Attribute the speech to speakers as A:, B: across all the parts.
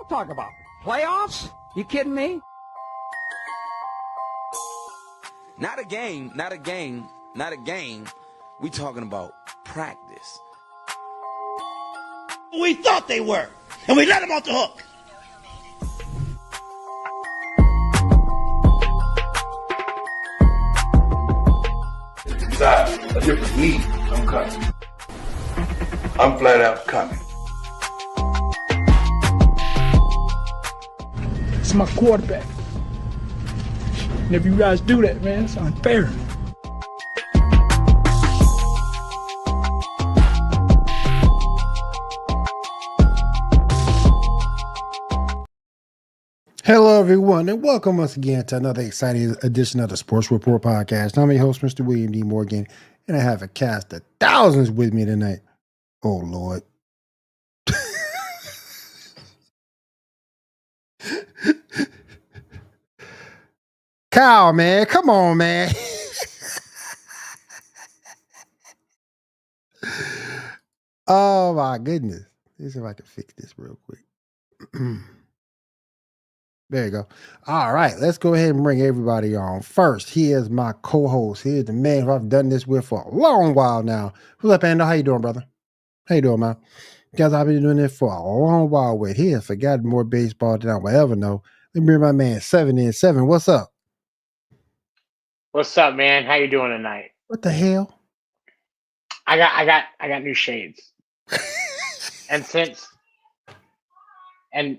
A: Don't talk about playoffs. You kidding me?
B: Not a game, not a game, not a game. We talking about practice.
C: We thought they were, and we let them off the hook.
D: Decide a different league, I'm coming. I'm flat out coming.
E: It's my quarterback. And if you guys do that, man, it's unfair.
F: Hello, everyone, and welcome once again to another exciting edition of the Sports Report Podcast. I'm your host, Mr. William D. Morgan, and I have a cast of thousands with me tonight. Oh, Lord. Kyle, man, come on, man. Oh, my goodness. Let's see if I can fix this real quick. There you go. All right, let's go ahead and bring everybody on. First, he is my co-host. He is the man who I've done this with for a long while now. What's up, Ando? How you doing, brother? How you doing, man? Guys, I've been doing this for a long while with. He has forgotten more baseball than I will ever know. Let me bring my man 7-7. What's up?
G: What's up, man? How you doing tonight?
F: What the hell?
G: I got new shades. and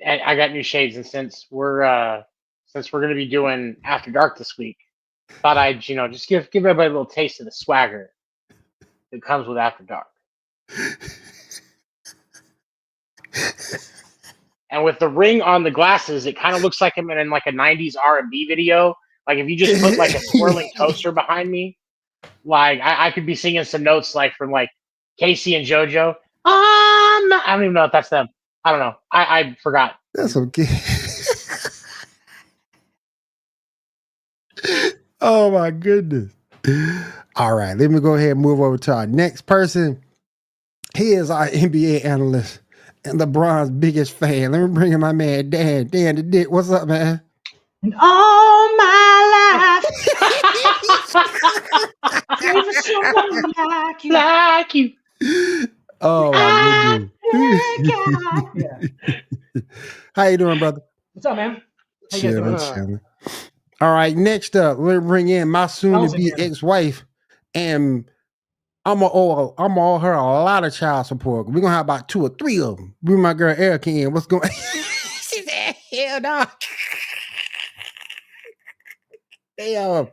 G: I got new shades, and since we're gonna be doing After Dark this week, thought I'd just give everybody a little taste of the swagger that comes with After Dark. And with the ring on the glasses, it kind of looks like I'm in like a '90s R&B video. Like if you just put like a swirling toaster behind me, like I could be singing some notes like from like Casey and JoJo. I don't even know if that's them. I don't know. I forgot.
F: That's okay. Oh my goodness. All right, let me go ahead and move over to our next person. He is our NBA analyst and LeBron's biggest fan. Let me bring in my man, Dan. Dan the Dick. What's up, man?
H: All my life. There's someone like you.
G: Like you.
F: Oh my goodness. How you doing, brother?
H: What's up, man? How you guys doing?
F: Chilling. All right, next up, we're bring in my soon-to-be ex-wife, and I'm gonna owe her a lot of child support. We're gonna have about 2 or 3 of them. Bring my girl Erica in. What's going? She said, "Hell no." Damn.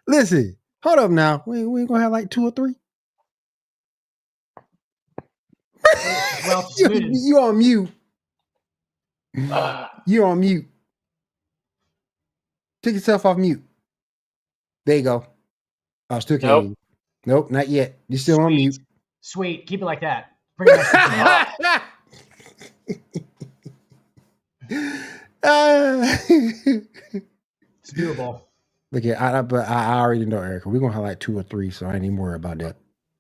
F: Listen, hold up now. We ain't gonna have like 2 or 3.
H: Well,
F: you on mute. You on mute. Take yourself off mute. There you go. I still can't hear you. Nope, not yet. You're still on mute.
H: Sweet. Keep it like that. Bring it up. It's doable.
F: Look at but I already know, Erica. We're gonna have like 2 or 3, so I ain't even worried about that.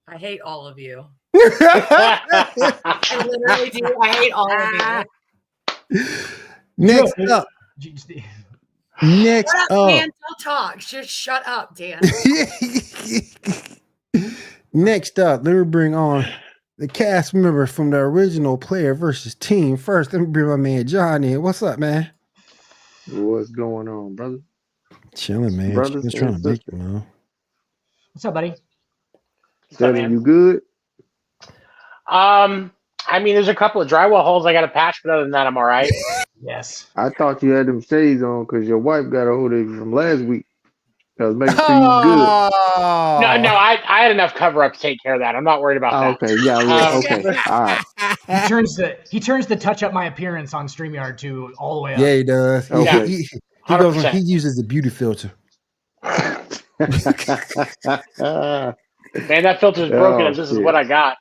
I: I hate all of you. I literally do. I hate all of you.
F: Next up.
I: Shut up, Dan. Don't talk. Just shut up, Dan.
F: Next up, let me bring on the cast member from the original Player versus Team. First, let me bring my man John in. What's up, man?
J: What's going on, brother?
F: Chilling, man.
J: Brothers
F: Just trying to
J: and
F: make it,
J: sisters.
F: man.
H: What's up, buddy?
J: Seven, you good?
G: I mean, there's a couple of drywall holes I got to patch, but other than that, I'm all right.
H: Yes.
J: I thought you had them shades on because your wife got a hold of you from last week. I was making sure you was good.
G: No, I had enough cover up to take care of that. I'm not worried about that.
J: Okay, yeah, okay, all right.
H: He turns the touch up my appearance on StreamYard to all the way up.
F: Yeah, he does.
J: Okay.
F: He goes on,
G: 100%.
F: he uses the beauty filter.
G: Man, that filter's broken, and this is what I got.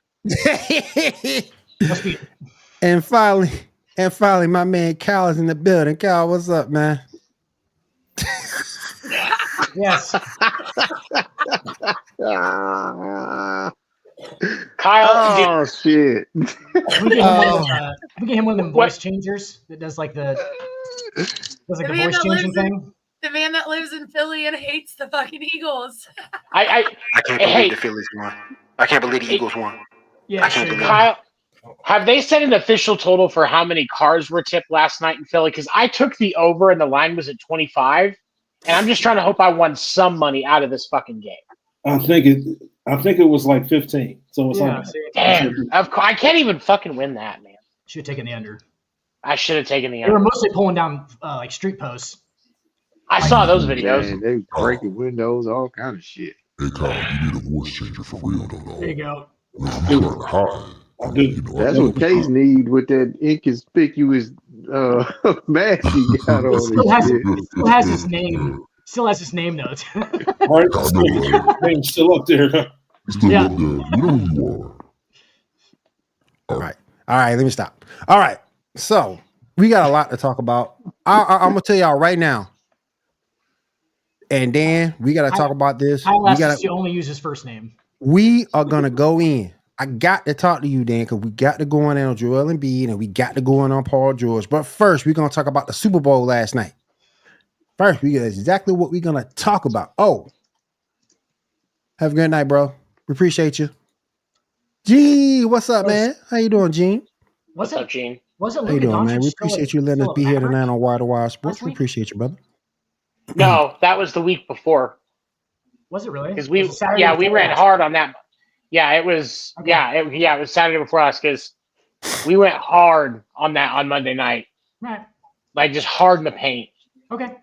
H: Must be
F: And finally, my man Cal is in the building. Cal, what's up, man?
H: yes.
G: Kyle, dude,
J: Oh shit!
H: We get him one of them voice changers that does like the voice changing thing.
I: The man that lives in Philly and hates the fucking Eagles.
G: I
K: can't believe the Phillies won. I can't believe the Eagles won.
H: Yeah,
K: I can't believe it.
G: Kyle, have they set an official total for how many cars were tipped last night in Philly? Because I took the over and the line was at 25, and I'm just trying to hope I won some money out of this fucking game.
E: I think it was like 15. So it's
H: Yeah,
E: like
H: see,
G: Damn, of course, I can't even fucking win that, man.
H: should have taken the under.
G: I should have taken the
H: They were
G: under.
H: mostly pulling down like street posts.
G: I saw those videos.
J: Man, they breaking windows, all kind of shit.
D: Hey, Kyle, you need a voice changer for real, though.
H: There you go.
D: I'm trying to hide.
J: That's what Case need with that inconspicuous mask he got on.
H: It still has,
J: and shit.
H: still has his name. Still has his name notes.
E: right, name's still up there.
D: Still
H: Yeah.
D: up there. You know who you are.
F: All right, let me stop. All right, so we got a lot to talk about. I'm gonna tell y'all right now. And Dan, we gotta talk about this.
H: He only use his first name.
F: We are gonna go in. I got to talk to you, Dan, because we got to go in on Joel Embiid and we got to go in on Paul George. But first, we're gonna talk about the Super Bowl last night. First, we got exactly what we're gonna talk about. Oh, have a good night, bro. We appreciate you. Gene, what's up, man? How you doing, Gene?
G: What's up, Gene?
H: Was it
F: How you
H: Luka
F: doing, man?
H: Doncic
F: We
H: still
F: appreciate you letting us
H: still
F: be
H: a
F: here
H: Maverick?
F: tonight on Wire to Wire Sports.
H: Last
F: We
H: week?
F: appreciate you, brother.
G: No, that was the week before.
H: Was it really?
G: Because
H: Was it Saturday
G: we
H: before
G: ran
H: last?
G: hard on that. Yeah, it was.
H: Okay.
G: Yeah, it was Saturday before us because we went hard on that on Monday night,
H: Right.
G: like just hard in the paint.
H: Okay.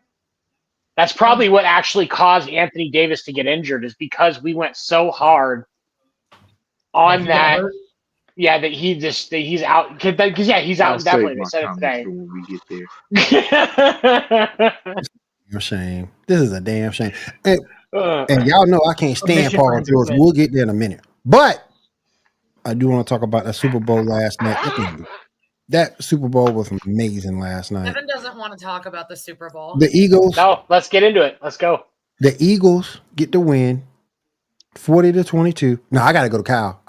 G: That's probably what actually caused Anthony Davis to get injured is because we went so hard on
H: He got
G: that.
H: hurt?
G: Yeah, that he's out because he's out
J: I'll save
G: indefinitely. They
J: my
G: said it
J: comments
G: today.
J: for when we get there.
F: Damn shame. This is a damn shame. And,
G: Ugh.
F: and y'all know I can't stand
H: mission
F: Paul
H: for him to
F: George.
H: win.
F: We'll get there in a minute. But I do want to talk about the Super Bowl last night. That Super Bowl was amazing last night.
I: Evan doesn't want to talk about the Super Bowl.
F: The Eagles,
G: No, let's get into it. Let's go.
F: the Eagles get the win, 40-22. No, I gotta go to Kyle.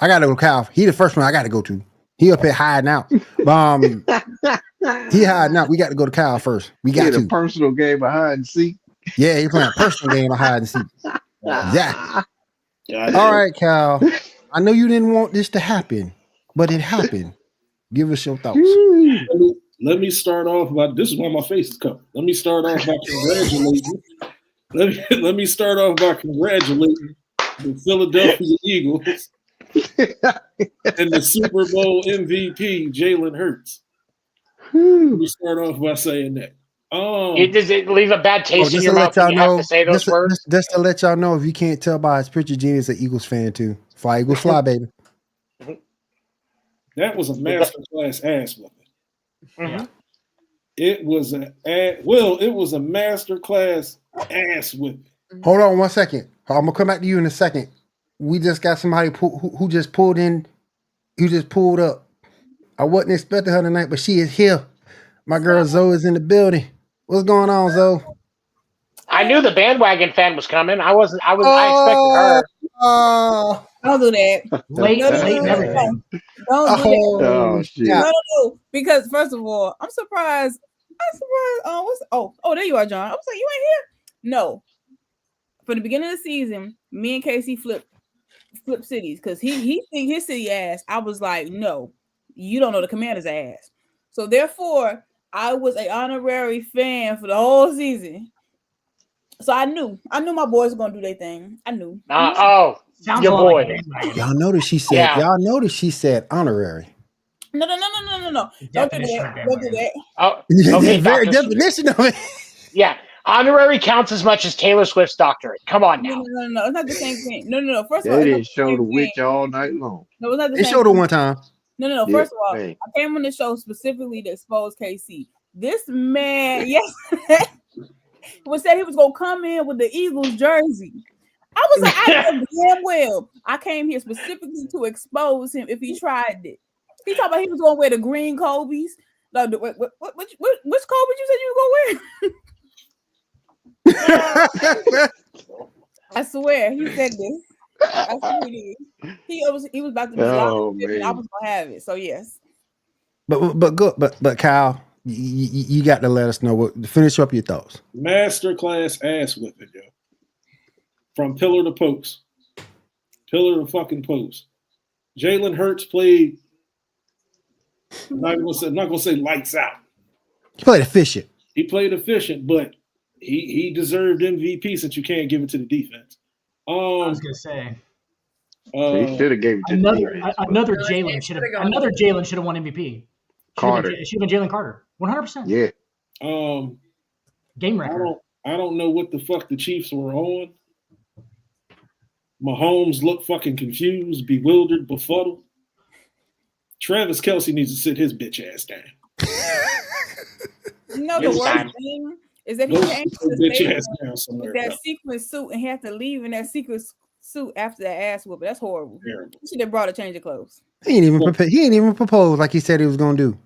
F: He the first one I gotta go to. He up here hiding out. He hiding out. We got to go to Kyle first. We
J: He
F: got
J: had a
F: to.
J: personal game of hide and seek.
F: Yeah, he playing a personal game of hide and seek. Yeah.
E: Yeah,
F: All right, Kyle. I know you didn't want this to happen, but it happened. Give us your thoughts.
E: Let me start off by this is why my face is covered. Let me start off by congratulating. Let me start off by congratulating the Philadelphia Eagles and the Super Bowl MVP Jalen Hurts. Let me start off by saying that.
G: Does it leave a bad taste in
F: just
G: your
F: to
G: mouth
F: let
G: when
F: y'all
G: you have
F: know,
G: to say those words?
F: just to let y'all know, if you can't tell by his picture, Gene is an Eagles fan too. Fly Eagles fly, baby.
E: That was a masterclass ass whipping.
G: Mhm.
E: It was a masterclass ass whipping.
F: Hold on 1 second. I'm gonna come back to you in a second. We just got somebody who just pulled in. Who just pulled up. I wasn't expecting her tonight, but she is here. My girl Zoe is in the building. What's going on, Zoe?
G: I knew the bandwagon fan was coming. I expected her.
L: Don't do that.
H: Late and everything.
L: Don't do that.
J: Oh shit!
L: No. Because first of all, I'm surprised. There you are, John. I was like, you ain't here. No. For the beginning of the season, me and Casey flip cities because he think his city ass. I was like, no, you don't know the Commander's ass. So therefore, I was an honorary fan for the whole season. So I knew my boys were gonna do their thing. I knew.
H: Sounds
G: your
H: a lot like
G: boy.
H: a bandwagon.
F: Y'all notice she said.
G: Yeah.
F: Y'all notice she said honorary.
L: No. Don't do that.
H: Definition of
L: Don't do that.
G: Oh,
F: The
G: okay,
F: very
G: Dr.
F: definition of it.
G: Yeah, honorary counts as much as Taylor Swift's doctorate. Come on now.
L: No. It's not the same thing. No. First of all,
J: They
L: it's not
J: didn't
L: the
J: show
L: same
J: the
L: thing.
J: witch all night long.
L: No, it's not the
F: They
L: same
F: showed her
L: thing.
F: one time.
L: No.
J: Yeah,
L: First of all,
J: hey.
L: I came on the show specifically to expose KC. This man, yes, was said he was gonna come in with the Eagles jersey. I was like, I know damn well I came here specifically to expose him if he tried it. He talked about he was gonna wear the green Kobe's. No, which Kobe's you said you were gonna wear? I swear he said this. I swear he did. He was about to be
J: Oh,
L: live, and I
J: man.
L: was gonna have it. So yes.
F: But Kyle, you got to let us know what. Finish up your thoughts.
E: Masterclass ass whipping, yo. From pillar to post. Pillar to fucking post. Jalen Hurts played. I'm not gonna say lights out.
F: He played efficient.
E: He played efficient, but he deserved MVP since you can't give it to the defense.
H: I was gonna say
J: He should have gave it to
H: another Jalen should have won MVP.
J: Carter.
H: It should have been Jalen Carter. 100%.
J: Yeah.
H: Game record.
E: I don't know what the fuck the Chiefs were on. Mahomes looked fucking confused, bewildered, befuddled. Travis Kelce needs to sit his bitch ass down.
L: You know the worst thing is that he
E: Go
L: came
E: sit
L: to
E: your
L: the
E: bitch ass
L: stadium
E: down somewhere
L: with that
E: else.
L: sequin suit and he had to leave in that sequin suit after that ass whooping. That's horrible.
E: Terrible.
L: You should have brought a change of clothes.
F: He ain't even proposed like he said he was gonna do.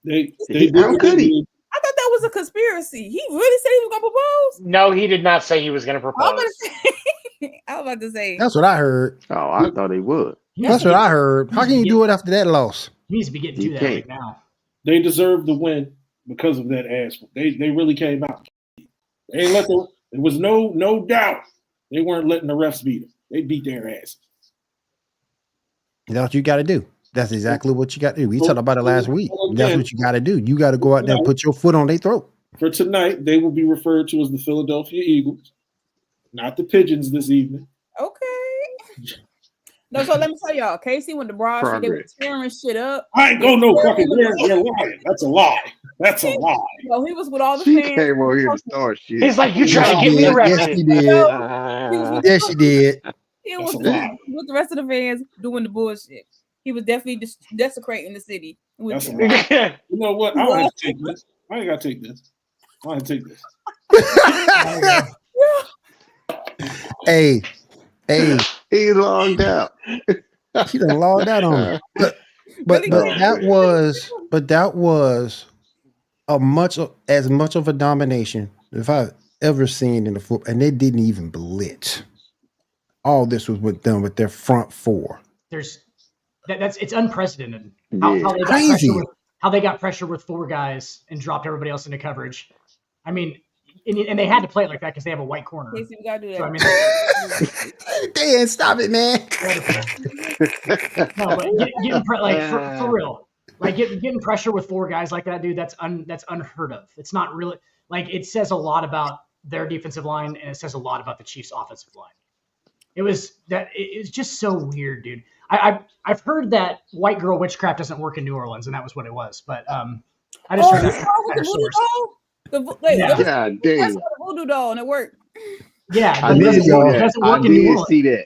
J: How could he?
L: I thought that was a conspiracy. He really said he was gonna propose.
G: No, he did not say he was going to
L: I was
G: propose.
L: about to say.
F: That's what I heard.
J: Oh, I thought he would.
F: That's what I heard. How can you do it after that loss?
H: He needs to be getting
J: He
H: to that
J: can't.
H: right now.
E: They deserved the win because of that ass. They really came out. They ain't let the. There was no doubt they weren't letting the refs beat them. They beat their ass.
F: That's what you got to do. That's exactly what you got to do. We talked about it last week. That's what you got to do. You got to go out there and put your foot on their throat.
E: For tonight, they will be referred to as the Philadelphia Eagles, not the Pigeons this evening.
L: Okay. No, so let me tell y'all, Casey went to Broad Street, they were tearing shit up.
E: I ain't going no fucking there. You're lying. That's a lie. That's a lie.
L: So he was with all the
J: She
L: fans.
J: came over here to start shit.
G: He's like, you trying to get me
F: Yes,
G: arrested.
F: she did. Yes, she did.
L: He was
E: That's a lie.
L: with the rest of the fans doing the bullshit. He was definitely desecrating the city. With
E: That's a
L: them.
E: lie. You know what? I don't have to take this. I ain't got to take this. I don't have to take this.
F: Hey,
J: He logged out.
F: she done logged out on her. But that was as much of a domination if I've ever seen in the football, and they didn't even blitz. All this was done with their front four.
H: It's unprecedented.
F: Crazy.
H: How they got pressure with four guys and dropped everybody else into coverage. I mean, and they had to play it like that because they have a white corner.
L: Casey, we gotta do that.
H: So, I mean,
F: Dan, stop it, man.
H: no, but getting for real, like getting pressure with four guys like that, dude. That's unheard of. It's not really like it says a lot about their defensive line and it says a lot about the Chiefs' offensive line. It's just so weird, dude. I've heard that white girl witchcraft doesn't work in New Orleans, and that was what it was. But I just heard that from a source.
J: God damn.
L: The voodoo doll and it worked.
H: Yeah,
J: I did see that.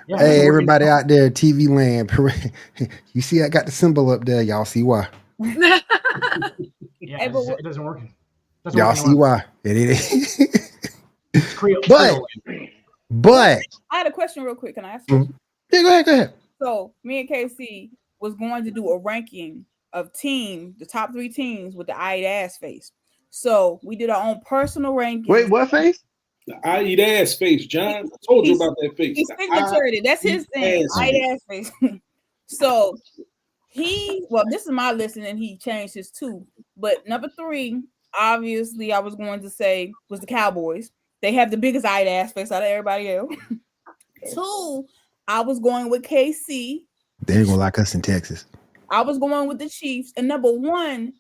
H: Yeah,
F: Hey, everybody out there, TV land. You see, I got the symbol up there. Y'all see why?
H: Yeah, it doesn't work.
F: Y'all see why? It is.
H: Creole.
F: But
L: I had a question real quick. Can I ask you?
F: Yeah, go ahead.
L: So me and KC was going to do a ranking of the top 3 teams with the I eat ass face. So we did our own personal ranking.
J: Wait, what face?
E: The I eat ass face, John. I told you about that face.
L: He signatured it. That's his thing. I eat ass face. So this is my list, and then he changed his 2. But number 3, obviously, I was going to say was the Cowboys. They have the biggest I eat ass face out of everybody else. 2, I was going with KC.
F: They ain't gonna like us in Texas.
L: I was going with the Chiefs. And number 1,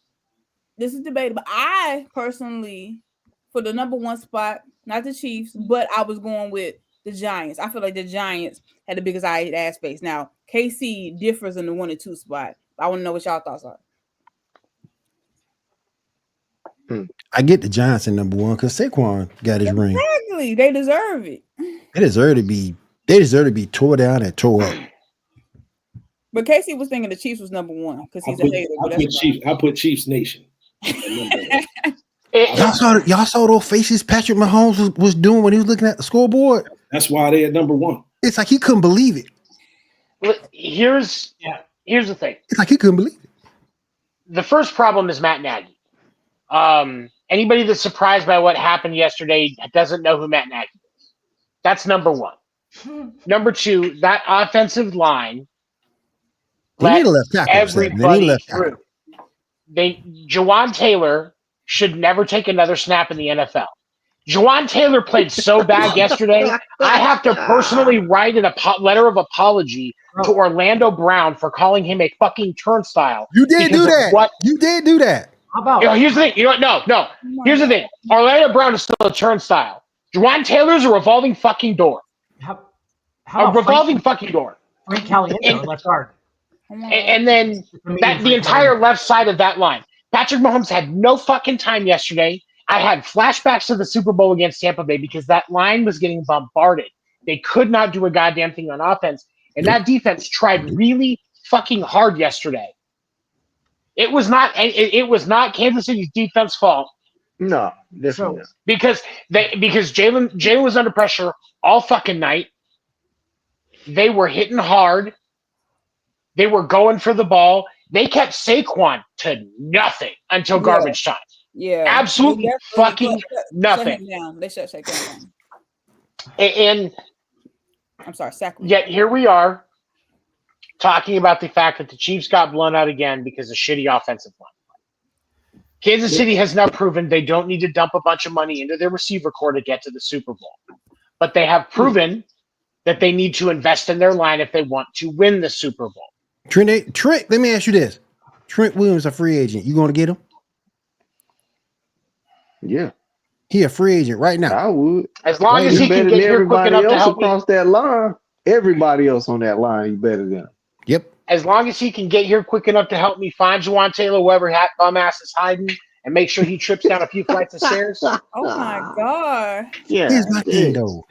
L: this is debatable. I personally for the number 1 spot, not the Chiefs, but I was going with the Giants. I feel like the Giants had the biggest ass space. Now, KC differs in the 1 and 2 spot. I want to know what y'all thoughts are.
F: I get the Giants in number 1 because Saquon got his ring.
L: Exactly. They deserve it.
F: They deserve to be tore down and tore up.
L: But Casey was thinking the Chiefs was number 1 because he's a hater.
E: I put Chiefs Nation.
F: Y'all saw those faces Patrick Mahomes was doing when he was looking at the scoreboard.
E: That's why they at number 1.
F: It's like he couldn't believe it.
G: Here's the thing.
F: It's like he couldn't believe it.
G: The first problem is Matt Nagy. Anybody that's surprised by what happened yesterday doesn't know who Matt Nagy is. That's number 1. Number 2, that offensive line.
F: They need a left tackle.
G: Everybody through. Jawan Taylor should never take another snap in the NFL. Jawan Taylor played so bad yesterday. I have to personally write a letter of apology to Orlando Brown for calling him a fucking turnstile.
F: You did do that. You did do that.
H: How about?
G: Here's the thing. You know what? No. Here's the thing. Orlando Brown is still a turnstile. Jawan Taylor's a revolving fucking door.
H: How
G: a revolving fucking door.
H: Frank Caliendo, left guard.
G: And then the entire left side of that line. Patrick Mahomes had no fucking time yesterday. I had flashbacks to the Super Bowl against Tampa Bay because that line was getting bombarded. They could not do a goddamn thing on offense. And that defense tried really fucking hard yesterday. It was not Kansas City's defense fault.
J: No, definitely not.
G: Because Jalen was under pressure all fucking night. They were hitting hard. They were going for the ball. They kept Saquon to nothing until garbage time.
L: Yeah,
G: absolutely fucking nothing.
L: They shut Saquon down.
G: And
L: I'm sorry, Saquon.
G: Yet here we are talking about the fact that the Chiefs got blown out again because of shitty offensive line. Kansas City has now proven they don't need to dump a bunch of money into their receiver core to get to the Super Bowl. But they have proven that they need to invest in their line if they want to win the Super Bowl.
F: Trent, let me ask you this. Trent Williams, a free agent. You going to get him?
J: Yeah.
F: He a free agent right now.
J: I would.
G: As long as he can get here quick enough to help
J: across that line. Everybody else on that line, he better than him.
F: Yep.
G: As long as he can get here quick enough to help me find Jawan Taylor, whoever bum ass is hiding, and make sure he trips down a few flights of stairs.
L: Oh my god!
J: Yeah.
F: Here's my thing though.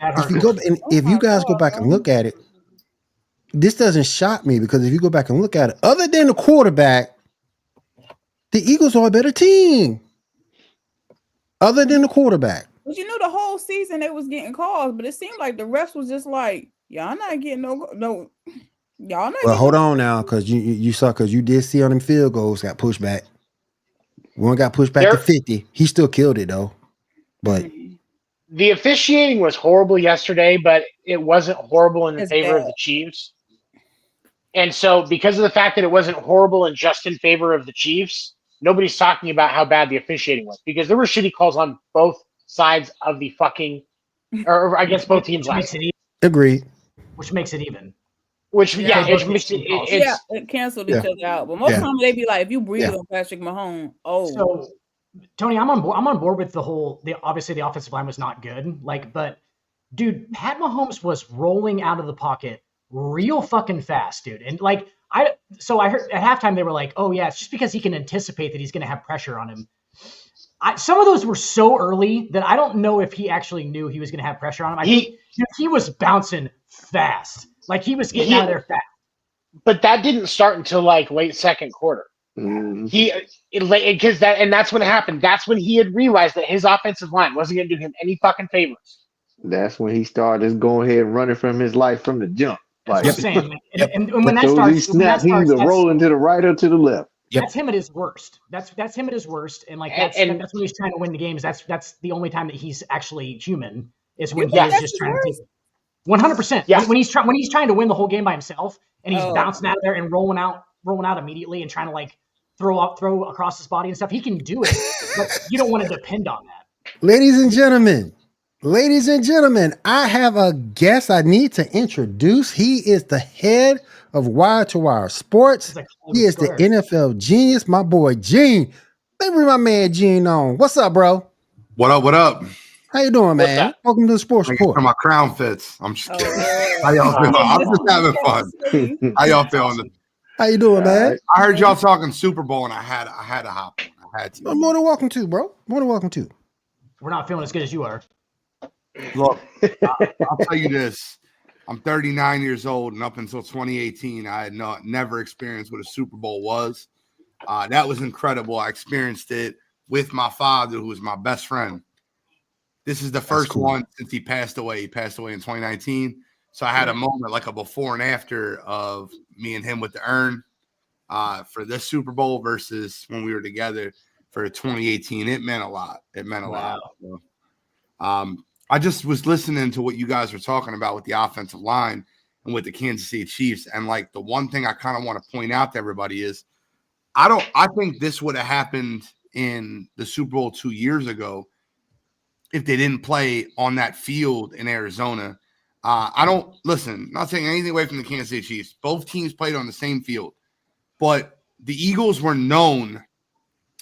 F: If you guys go back and look at it, this doesn't shock me because if you go back and look at it, other than the quarterback, the Eagles are a better team. Other than the quarterback.
L: But you know, the whole season they was getting calls, but it seemed like the refs was just like, y'all not getting no. Y'all not.
F: Well, hold on now, because you saw, because you did see on them field goals got pushed back. One got pushed back to 50. He still killed it though. But
G: the officiating was horrible yesterday, but it wasn't horrible in favor of the Chiefs. And so, because of the fact that it wasn't horrible and just in favor of the Chiefs, nobody's talking about how bad the officiating was because there were shitty calls on both sides of the fucking, or against both teams last night.
F: Agreed.
H: Which makes it even.
G: Which it
L: canceled each other out. But most times they be like, if you breathe on Patrick Mahomes,
H: So, Tony, I'm on board with obviously the offensive line was not good. But dude, Pat Mahomes was rolling out of the pocket real fucking fast, dude. And I heard at halftime they were like, oh yeah, it's just because he can anticipate that he's going to have pressure on him. Some of those were so early that I don't know if he actually knew he was going to have pressure on him. He was bouncing fast. Like he was getting out of there fast.
G: But that didn't start until late second quarter. That's when it happened. That's when he had realized that his offensive line wasn't going to do him any fucking favors.
J: That's when he started going ahead and running from his life from the jump.
H: That's what I'm saying. And when that starts,
J: he's either rolling to the right or to the left.
H: That's him at his worst. That's him at his worst. And that's when he's trying to win the games. That's the only time that he's actually human is when he's just trying to take it. 100%. Yeah. When he's trying to win the whole game by himself and he's bouncing out of there and rolling out immediately and trying to throw across his body and stuff, he can do it. But you don't want to depend on that.
F: Ladies and gentlemen, I have a guest I need to introduce. He is the head of Wire to Wire Sports. He is the NFL genius, my boy Gene. Let me bring my man Gene on. What's up, bro?
M: What up? What up?
F: How you doing, man? Welcome to the Sports Report.
M: My crown fits. I'm just kidding. How y'all feeling? I'm just having fun. How y'all feeling?
F: How you doing, man?
M: I heard y'all talking Super Bowl, and I had to hop on. I had to.
F: I'm more than welcome to, bro. More than welcome to.
H: We're not feeling as good as you are.
M: Look, I'll tell you this. I'm 39 years old, and up until 2018, I had never experienced what a Super Bowl was. That was incredible. I experienced it with my father, who was my best friend. This is the first one since he passed away. He passed away in 2019. So I had a moment, like a before and after, of me and him with the urn for this Super Bowl versus when we were together for 2018. It meant a lot. It meant a lot. So, I just was listening to what you guys were talking about with the offensive line and with the Kansas City Chiefs. And like the one thing I kind of want to point out to everybody is I think this would have happened in the Super Bowl 2 years ago if they didn't play on that field in Arizona. I'm not taking anything away from the Kansas City Chiefs. Both teams played on the same field, but the Eagles were known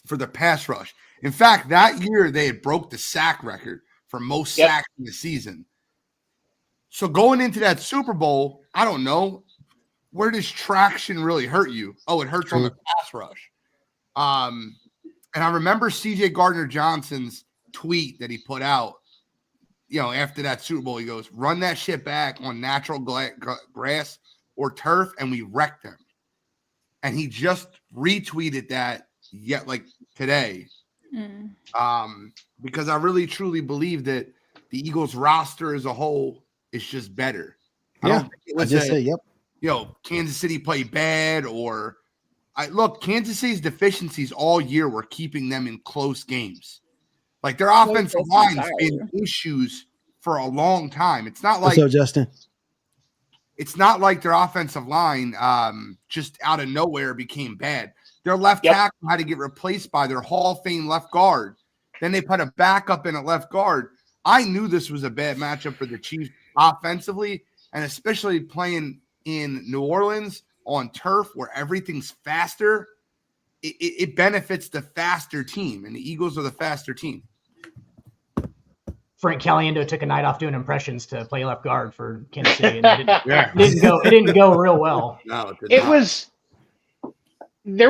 M: for their pass rush. In fact, that year they had broke the sack record for most sacks in the season. So going into that Super Bowl, I don't know, where does traction really hurt you? Oh, it hurts on the pass rush. And I remember C.J. Gardner-Johnson's tweet that he put out, after that Super Bowl. He goes, run that shit back on natural grass or turf, and we wrecked them. And he just retweeted that today. Because I really truly believe that the Eagles roster as a whole is just better. Kansas City played bad, or Kansas City's deficiencies all year were keeping them in close games. Like their offensive line's been issues for a long time. It's not like
F: What's up, Justin?
M: It's not like their offensive line just out of nowhere became bad. Their left tackle had to get replaced by their Hall of Fame left guard. Then they put a backup in a left guard. I knew this was a bad matchup for the Chiefs offensively, and especially playing in New Orleans on turf where everything's faster. It benefits the faster team, and the Eagles are the faster team.
H: Frank Caliendo took a night off doing impressions to play left guard for Kansas City, and it didn't go real well.
M: No,
G: there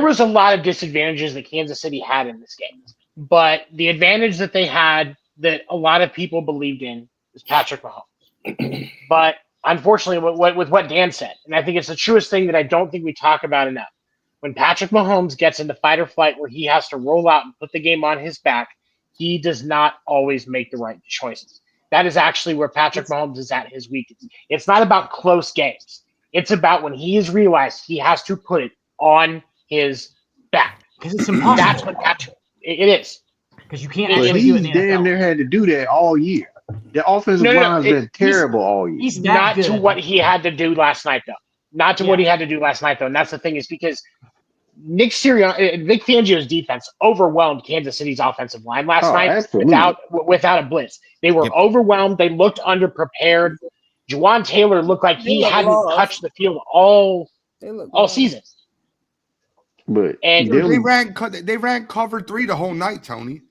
G: was a lot of disadvantages that Kansas City had in this game, but the advantage that they had that a lot of people believed in is Patrick Mahomes. But unfortunately, with what Dan said, and I think it's the truest thing that I don't think we talk about enough, when Patrick Mahomes gets into fight or flight where he has to roll out and put the game on his back, he does not always make the right choices. That is actually where Patrick Mahomes is at his weakest. It's not about close games. It's about when he has realized he has to put it on his back.
H: Because it's impossible.
G: That's what Patrick. It is.
H: Because you can't actually do it in the NFL.
J: Damn near had to do that all year. The offensive line has been terrible all year.
H: He's
G: not to what he had to do last night, though. Not to what he had to do last night, though. And that's the thing, is because Nick Fangio's defense overwhelmed Kansas City's offensive line last night without a blitz. They were overwhelmed. They looked underprepared. Juwan Taylor looked like he hadn't touched the field all season.
J: But
M: they ran cover 3 the whole night, Tony.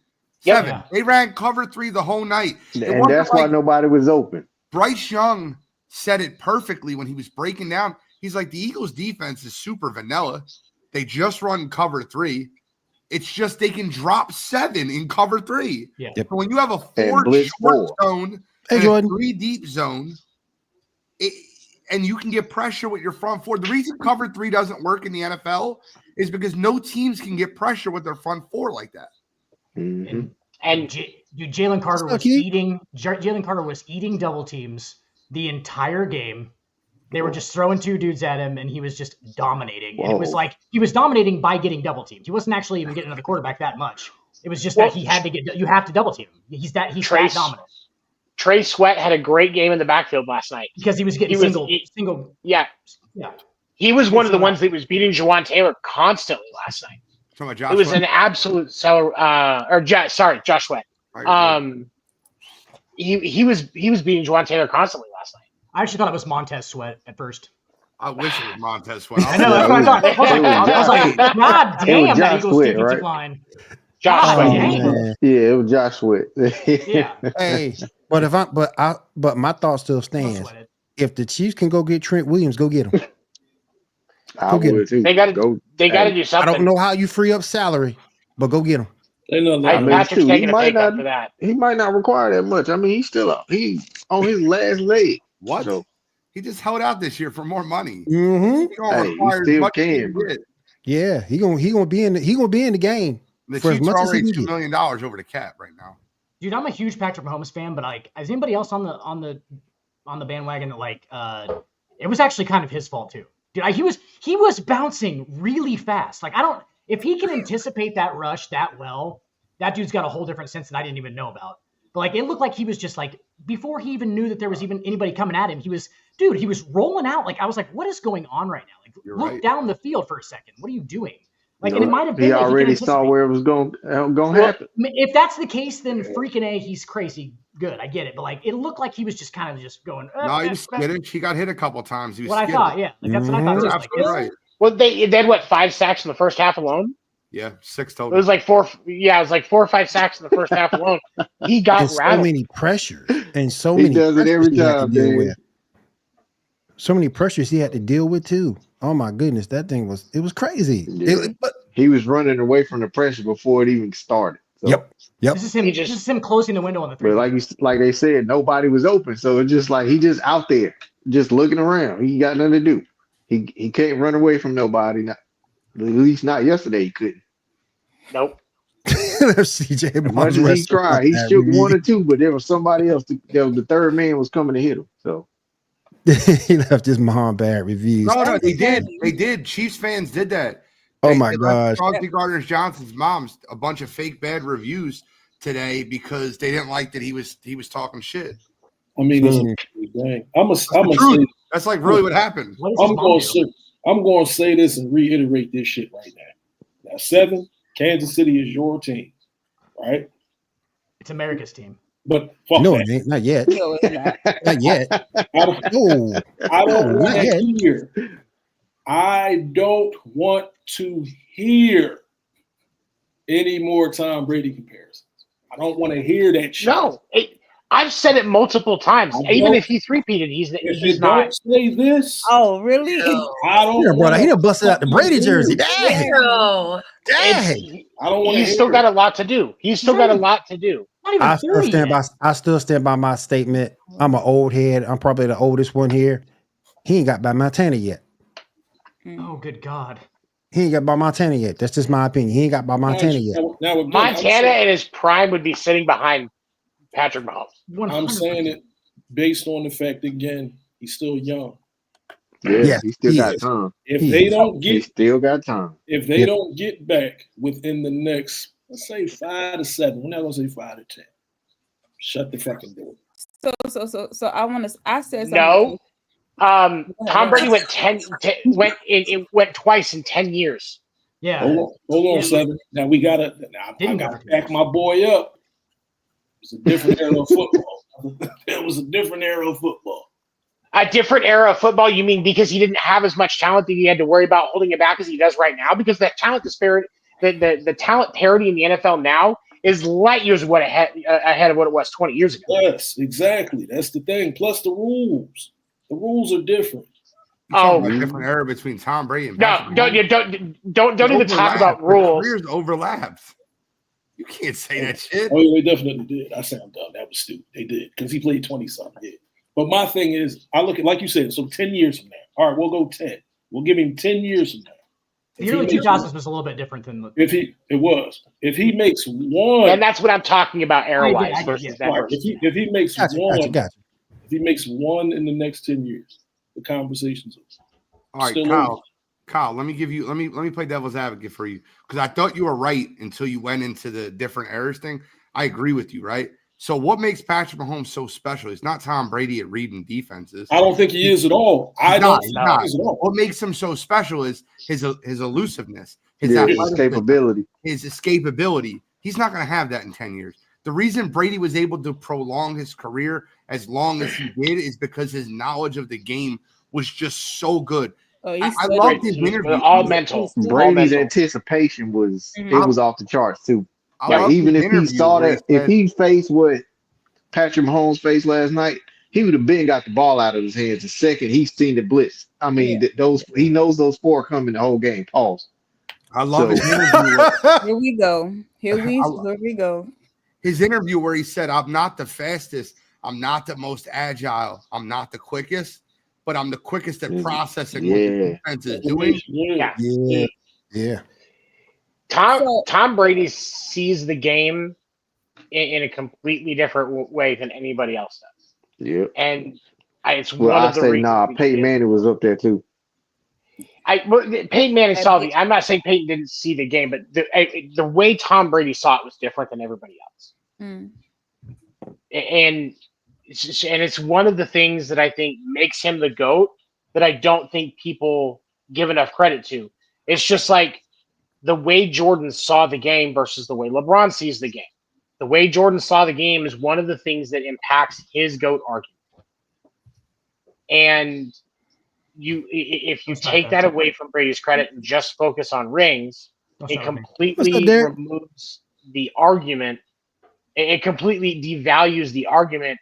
M: They ran cover 3 the whole night.
J: And that's why nobody was open.
M: Bryce Young said it perfectly when he was breaking down. He's like, the Eagles defense is super vanilla. They just run cover 3. It's just they can drop 7 in cover 3.
H: Yeah.
M: So when you have a 4 short zone and a 3 deep zone, and you can get pressure with your front 4. The reason cover 3 doesn't work in the NFL is because no teams can get pressure with their front 4 like that.
J: Mm-hmm.
H: And Jalen Carter was eating double teams the entire game. They were just throwing 2 dudes at him, and he was just dominating. And it was like he was dominating by getting double teamed. He wasn't actually even getting another quarterback that much. It was just that he had to get. You have to double team him. He's that dominant.
G: Trey Sweat had a great game in the backfield last night
H: because he was getting single.
G: Yeah. He was one of the ones that was beating Juwan Taylor constantly last night. It was an absolute seller. Josh Sweat. He was beating Juwan Taylor constantly last night.
H: I actually thought it was Montez Sweat at first.
M: I wish it was Montez Sweat.
H: I know, that's what I thought. I was like, God damn, that Eagles defensive line.
G: Josh
H: Oh,
G: Sweat.
H: man.
J: Yeah, it was Josh Sweat.
H: Yeah.
F: Hey, but my thought still stands.
H: Sweat it.
F: If the Chiefs can go get Trent Williams, go get him.
J: I
F: Go get him.
J: would too.
G: They got to
J: Go.
G: they got to
J: Hey,
G: do
F: I
G: something.
F: don't know how you free up salary, but go get him.
E: They know
G: I,
J: I mean,
G: Patrick's
J: shoot, he
G: taking a pay
J: might
G: cut
J: not.
G: for that.
J: He might not require that much. I mean, he's still up. He on his last leg.
M: What?
J: So
M: He just held out this year for more money.
F: Mm-hmm.
M: He gonna
J: Hey,
M: require
J: he
M: as
J: still
M: much as he
J: can, bro.
M: get.
F: Yeah, he gonna be in the game
M: The
F: for as
M: Chiefs are
F: much as he
M: already
F: can
M: $2
F: get.
M: million over the cap right now.
H: Dude, I'm a huge Patrick Mahomes fan, but like, is anybody else on the bandwagon that like it was actually kind of his fault too? Dude, he was bouncing really fast. Like, if he can anticipate that rush that well, that dude's got a whole different sense that I didn't even know about. But like, it looked like he was just like, before he even knew that there was even anybody coming at him, he was rolling out. Like, I was like, what is going on right now? Like,
M: You're
H: look
M: right.
H: down the field for a second. What are you doing? Like,
J: You
H: and it
J: know,
H: might have been
J: he
H: that
J: already
H: could
J: saw
H: anticipate.
J: where it was going
H: Well,
J: happen.
H: if that's the case, then freaking A, he's crazy. Good, I get it. But like, it looked like he was just kind of just going.
M: No, he was skittish. He got hit a couple times. He was
H: What I
M: skittish.
H: thought, yeah, like that's what I thought.
M: You're
H: Just like,
M: absolutely right.
G: Well, they had what 5 sacks in the first half alone.
M: Yeah, 6
G: It
M: total.
G: was like 4. Yeah, it was like 4 or 5 sacks in the first half alone. He got
F: There's so
G: rattled.
F: many pressures and so
J: He
F: many
J: does it every
F: pressures he had to
J: time,
F: deal
J: man.
F: with. So many pressures he had to deal with too. Oh my goodness, that thing was crazy.
J: Yeah.
F: But
J: He was running away from the pressure before it even started. So,
F: yep.
H: this is him. This is him closing the window on the three.
J: But like they said, nobody was open. So it's just like he just out there, just looking around. He got nothing to do. He can't run away from nobody. Not, at least not yesterday. He couldn't.
G: Nope.
F: CJ
J: As much as he tried, he shook one or two, but there was somebody else. The third man was coming to hit him. So
F: he left his mom bad reviews.
M: No, they did. They did. Chiefs fans did that.
F: Oh
M: They
F: my
M: left
F: gosh.
M: Chauncey Gardner Johnson's mom's a bunch of fake bad reviews today because they didn't like that he was talking shit.
E: I mean, it's dang. I'm
M: the
E: gonna
M: truth. That's like really what happened.
E: I'm going to say this and reiterate this shit right now. Now, 7, Kansas City is your team, right?
H: It's America's team.
E: But fuck
F: No,
E: that.
F: it ain't. Not yet.
L: No, it's not.
F: Not yet.
E: I don't,
F: No.
E: I don't
F: No,
E: want
F: not
E: to
F: yet.
E: hear. I don't want to hear any more Tom Brady comparisons. I don't want to hear that shit.
G: No, I've said it multiple times.
E: I
G: Even
E: don't-
G: if he's repeated, he's
E: If
G: he's
E: it
G: not.
E: don't say this,
L: Oh, really?
E: I don't.
F: He done
E: want
F: busted out the Brady jersey. Dang.
I: Zero.
F: Dang.
E: I don't want to.
G: He's still got a lot to do. He's still got a lot to do.
H: Not even
F: I still
H: 30
F: stand
H: yet.
F: by. I still stand by my statement. I'm an old head. I'm probably the oldest one here. He ain't got by Montana yet.
H: Oh, good God.
F: He ain't got by Montana yet. That's just my opinion. He ain't got by Montana yet.
E: Now, again,
G: Montana in his prime would be sitting behind Patrick Mahomes.
E: I'm saying it based on the fact again he's still young.
J: yeah,
F: Yes,
J: he still
F: he
J: got
F: is.
J: time.
E: If
F: He
E: they
F: is.
E: don't
J: He
E: get
J: still got time.
E: if they
F: Yep.
E: don't get back within the next, let's say 5 to 7, we're not gonna say 5 to 10. Shut the fucking door.
L: So I want to. I said something.
G: No. Tom Brady went went twice in 10 years.
H: Yeah.
E: Hold on,
H: Yeah.
E: 7. Now we gotta. I
H: Didn't
E: gotta
H: go.
E: back my boy up. It was a different era of football. It was a different era of football.
G: A different era of football, you mean because he didn't have as much talent that he had to worry about holding it back as he does right now? Because that talent disparity, the talent parity in the NFL now is light years ahead of what it was 20 years ago.
E: Yes, exactly. That's the thing. Plus the rules. The rules are different.
M: You're talking
G: Oh.
M: about a different era between Tom Brady and
G: No,
M: Patrick
G: don't
M: Mahomes.
G: even talk
M: Overlapped.
G: about
M: Their
G: rules.
M: careers overlapped. You can't say that shit.
E: Oh, yeah, they definitely did. I sound dumb. That was stupid. They did because he played 20-something. Yeah. But my thing is, I look at like you said. So 10 years from now, all right, we'll go 10. We'll give him 10 years from now.
H: The early 2000s was a little bit different than the.
E: If he makes one,
G: And that's what I'm talking about era wise
H: I get
G: versus
H: it.
G: that.
E: right,
G: versus
E: if he makes
F: Gotcha,
E: one,
F: gotcha.
E: if he makes one in the next 10 years, the conversation's
M: All right,
E: still
M: Kyle, let me play devil's advocate for you because I thought you were right until you went into the different eras thing. I agree with you, right? So what makes Patrick Mahomes so special? He's not Tom Brady at reading defenses.
E: I don't think he is at all. I don't
M: He's
E: think
M: not.
E: he is at all.
M: What makes him so special is his elusiveness, his
J: Yeah, his
M: athleticism,
J: escapability.
M: his escapability. He's not going to have that in 10 years. The reason Brady was able to prolong his career as long as he did is because his knowledge of the game was just so good.
L: Oh,
M: I loved his interview.
G: all mental.
J: Brady's
G: mental.
J: anticipation was
L: Mhm.
J: it was off the charts too. Like, even if he
M: interview
J: saw
M: where he
J: that, if
M: said-
J: he faced what Patrick Mahomes faced last night, he would have been got the ball out of his hands the second he seen the blitz. I mean, those he knows those four coming the whole game. Pause.
M: I love his
J: So-
M: interview.
L: Here we go. Here we go.
M: His interview where he said, "I'm not the fastest. I'm not the most agile. I'm not the quickest, but I'm the quickest at processing what the defense is doing."
F: Yeah.
G: Tom Brady sees the game in a completely different way than anybody else does.
J: Yeah.
G: And it's
J: Well,
G: one
J: I
G: of the
J: say
G: reasons.
J: Peyton Manning was up there too.
G: Peyton Manning saw the. I'm not saying Peyton didn't see the game, but the way Tom Brady saw it was different than everybody else.
L: Mm.
G: And it's one of the things that I think makes him the GOAT that I don't think people give enough credit to. It's just like the way Jordan saw the game versus the way LeBron sees the game. The way Jordan saw the game is one of the things that impacts his GOAT argument. And if you take that away from Brady's credit and just focus on rings, it completely removes the argument. It completely devalues the argument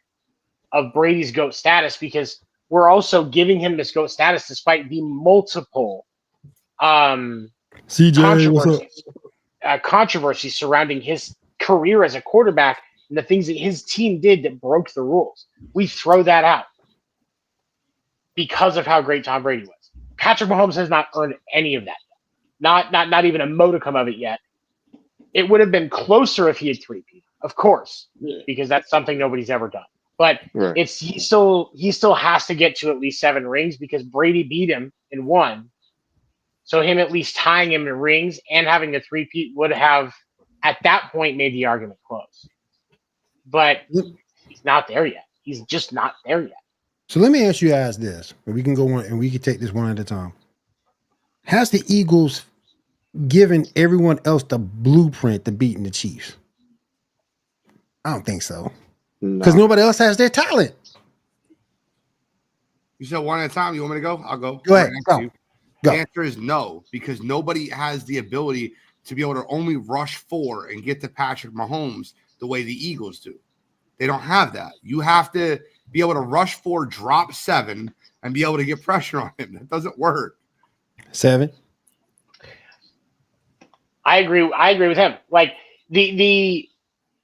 G: of Brady's GOAT status, because we're also giving him this GOAT status despite the multiple controversies surrounding his career as a quarterback and the things that his team did that broke the rules. We throw that out because of how great Tom Brady was. Patrick Mahomes has not earned any of that yet. Not even a modicum of it yet. It would have been closer if he had three-peated, of course, because that's something nobody's ever done. But he still has to get to at least 7 rings because Brady beat him in 1. So him at least tying him in rings and having a three-peat would have, at that point, made the argument close. But he's not there yet. He's just not there yet.
F: So let me ask you guys this, and we can go on and we can take this one at a time. Has the Eagles given everyone else the blueprint to beating the Chiefs? I don't think so. Because nobody else has their talent.
M: You said one at a time. You want me to go? I'll go.
F: Go ahead.
M: Go. The answer is no, because nobody has the ability to be able to only rush 4 and get to Patrick Mahomes the way the Eagles do. They don't have that. You have to be able to rush 4, drop 7, and be able to get pressure on him. That doesn't work.
F: 7.
G: I agree with him. Like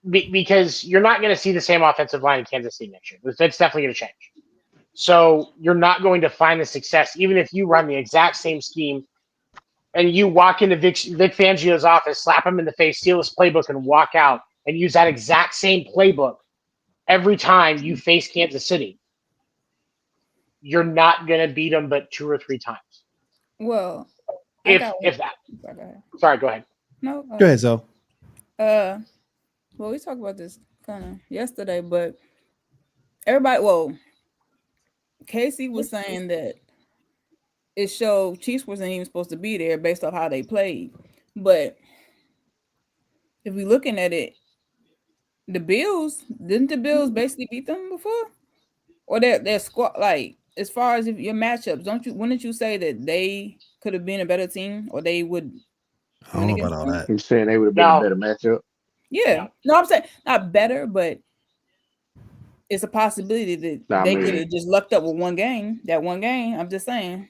G: because you're not going to see the same offensive line in Kansas City next year. That's definitely going to change. So you're not going to find the success, even if you run the exact same scheme and you walk into Vic Fangio's office, slap him in the face, steal his playbook, and walk out and use that exact same playbook every time you face Kansas City. You're not going to beat them but 2 or 3 times.
L: Well,
G: if that. Sorry, go ahead.
L: No.
F: Go ahead, Zoe.
L: Well, we talked about this kind of yesterday, but Casey was saying that it showed Chiefs wasn't even supposed to be there based off how they played. But if we're looking at it, didn't the Bills basically beat them before? Or their squad, like, as far as your matchups, wouldn't you say that they could have been a better team, or they would?
F: I don't know about all that.
J: You're saying they would have been a better matchup?
L: Yeah. No, I'm saying not better, but it's a possibility that they could have just lucked up with one game. That one game, I'm just saying.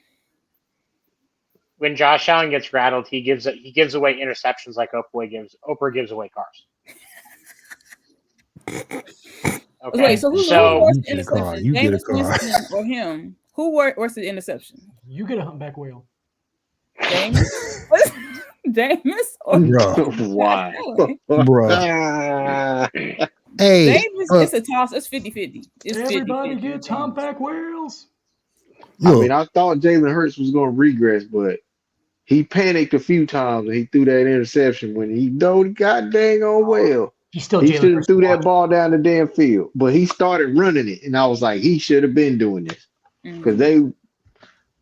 G: When Josh Allen gets rattled, he gives away interceptions like Oprah gives away cars. Okay.
L: Wait, so who's worse
F: You
L: interception?
F: get a car.
L: Jameis or him? Who worse the interception?
H: You get a humpback whale.
L: Jameis? Jameis? Or
J: Why?
F: Bro. Hey,
L: Jameis, it's a toss. It's 50-50. It's
H: Everybody
L: 50-50.
H: gets humpback whales.
J: I mean, I thought Jalen Hurts was going to regress, but he panicked a few times and he threw that interception when he know the god dang on well. He should have threw that ball down the damn field, but he started running it, and I was like, he should have been doing this because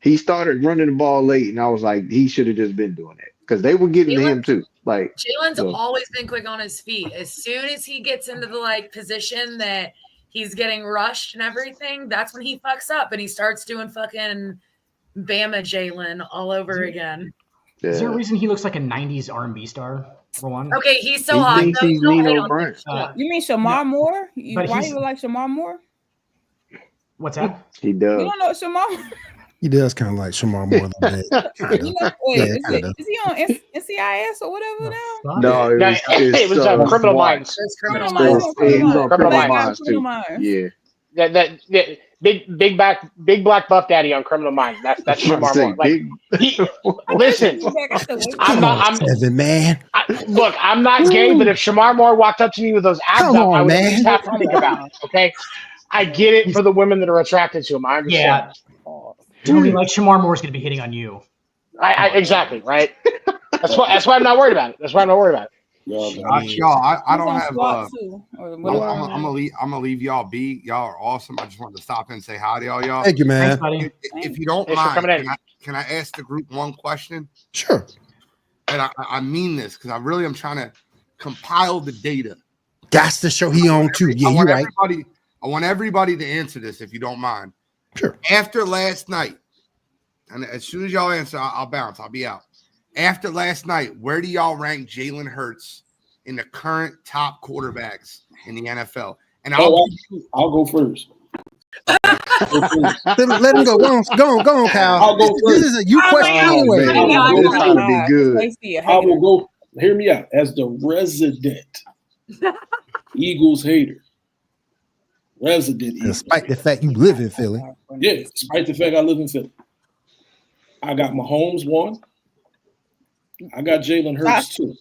J: he started running the ball late, and I was like, he should have just been doing it because they were getting to him too. Like
I: Jalen's always been quick on his feet. As soon as he gets into the position that he's getting rushed and everything, that's when he fucks up and he starts doing fucking Bama Jalen all over again.
H: Is there a reason he looks like a 90s R&B star? one.
I: Okay, he's so
J: He
I: hot.
J: thinks
I: No,
J: he's
I: don't hate
J: Nino
I: on
J: Brown.
I: him.
L: You mean Shamar Moore?
H: but
L: Why
H: he's-
L: you like Shamar Moore?
H: What's that?
J: He
L: You
J: does.
L: don't know Shamar?
F: He does kind of like Shamar more than that.
L: You know, wait,
F: Yeah,
L: is,
F: kinda.
L: is he on NCIS or whatever now?
J: No, it was,
G: it was Criminal
J: SWAT.
G: Minds.
I: It's criminal
J: Yeah,
I: minds.
J: he's on
G: Criminal
J: Criminal
G: Minds.
J: Minds too. Yeah.
G: That big black buff daddy on Criminal Minds. That's
J: I'm
G: Shamar
J: saying,
G: Moore. Like,
J: big,
G: listen,
F: Come on, Seven, man.
G: look, I'm not gay, but if Shamar Moore walked up to me with those abs
F: Come
G: up, I
F: on,
G: would at
F: man.
G: least have to think about it. Okay, I get it for the women that are attracted to him. I understand.
H: Yeah. Tony, like Shamar Moore's going to be hitting on you.
G: I exactly right. That's why I'm not worried about it. That's why I'm not worried about it.
M: I don't have.
L: I'm
M: I'm gonna leave y'all be. Y'all are awesome. I just wanted to stop in and say hi to y'all.
F: Thank you, man.
H: Thanks, buddy.
M: If you don't
G: Thanks for
M: mind,
G: coming in.
M: can I ask the group one question?
F: Sure.
M: And I mean this because I really am trying to compile the data.
F: That's the show he on too. Yeah,
M: I
F: you're
M: want
F: right.
M: everybody to answer this if you don't mind.
F: Sure.
M: After last night, and as soon as y'all answer, I'll bounce. I'll be out. After last night, where do y'all rank Jalen Hurts in the current top quarterbacks in the NFL? And
E: I'll go first.
F: Let him go. Go on, Kyle.
E: I'll go
F: This
E: first.
F: is a you question anyway.
J: This ought to be good.
E: I will go. Hear me out. As the resident Eagles hater,
F: Despite the fact you live in Philly.
E: Yeah, despite the fact I live in Philly. I got Mahomes 1. I got Jalen Hurts 2.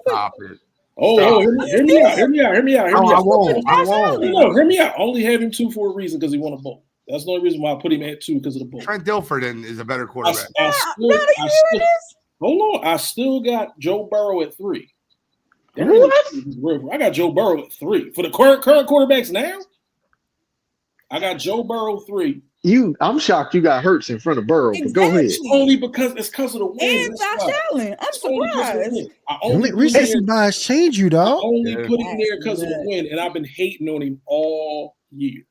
M: Stop it.
E: Hear me out. Hear me out.
M: I won't.
E: No, hear me out. I only have him 2 for a reason because he won a bowl. That's the only reason why I put him at 2 because of the bowl.
M: Trent Dilford is a better quarterback.
E: Hold on. I still got Joe Burrow at 3. I got Joe Burrow at 3. For the current quarterbacks now, I got Joe Burrow 3.
J: I'm shocked you got Hurts in front of Burrow, but go ahead.
E: Only because it's because of the win.
L: And Josh Allen. I'm surprised.
F: Recency bias change you, dog.
E: I only put him there because of the win, and I've been hating on him all year.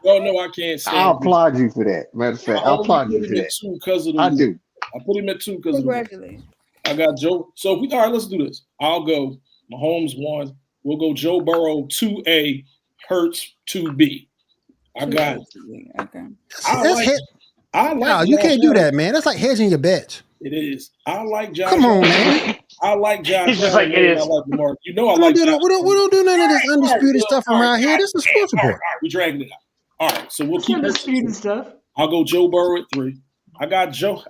E: Y'all know I can't say.
J: I applaud you for that. Matter of fact, I applaud you for that.
E: Because of the
J: I
E: win.
J: do.
E: I put him at 2 because of the win.
L: Congratulations.
E: I got Joe. So all right, let's do this. I'll go Mahomes 1. We'll go Joe Burrow 2A, Hurts 2B. I got it.
L: Okay.
E: I
F: you can't do that, man. That's like hedging your bets.
E: It is. I like Josh.
F: Come on, man.
E: I like Josh.
G: He's just like, it is.
E: I like Lamar. You know I
F: We
E: like.
F: don't do none of this undisputed stuff around here. This is sports report.
E: We dragging it out. All right, so we'll keep
H: undisputed stuff.
E: I'll go Joe Burrow at 3. I got Josh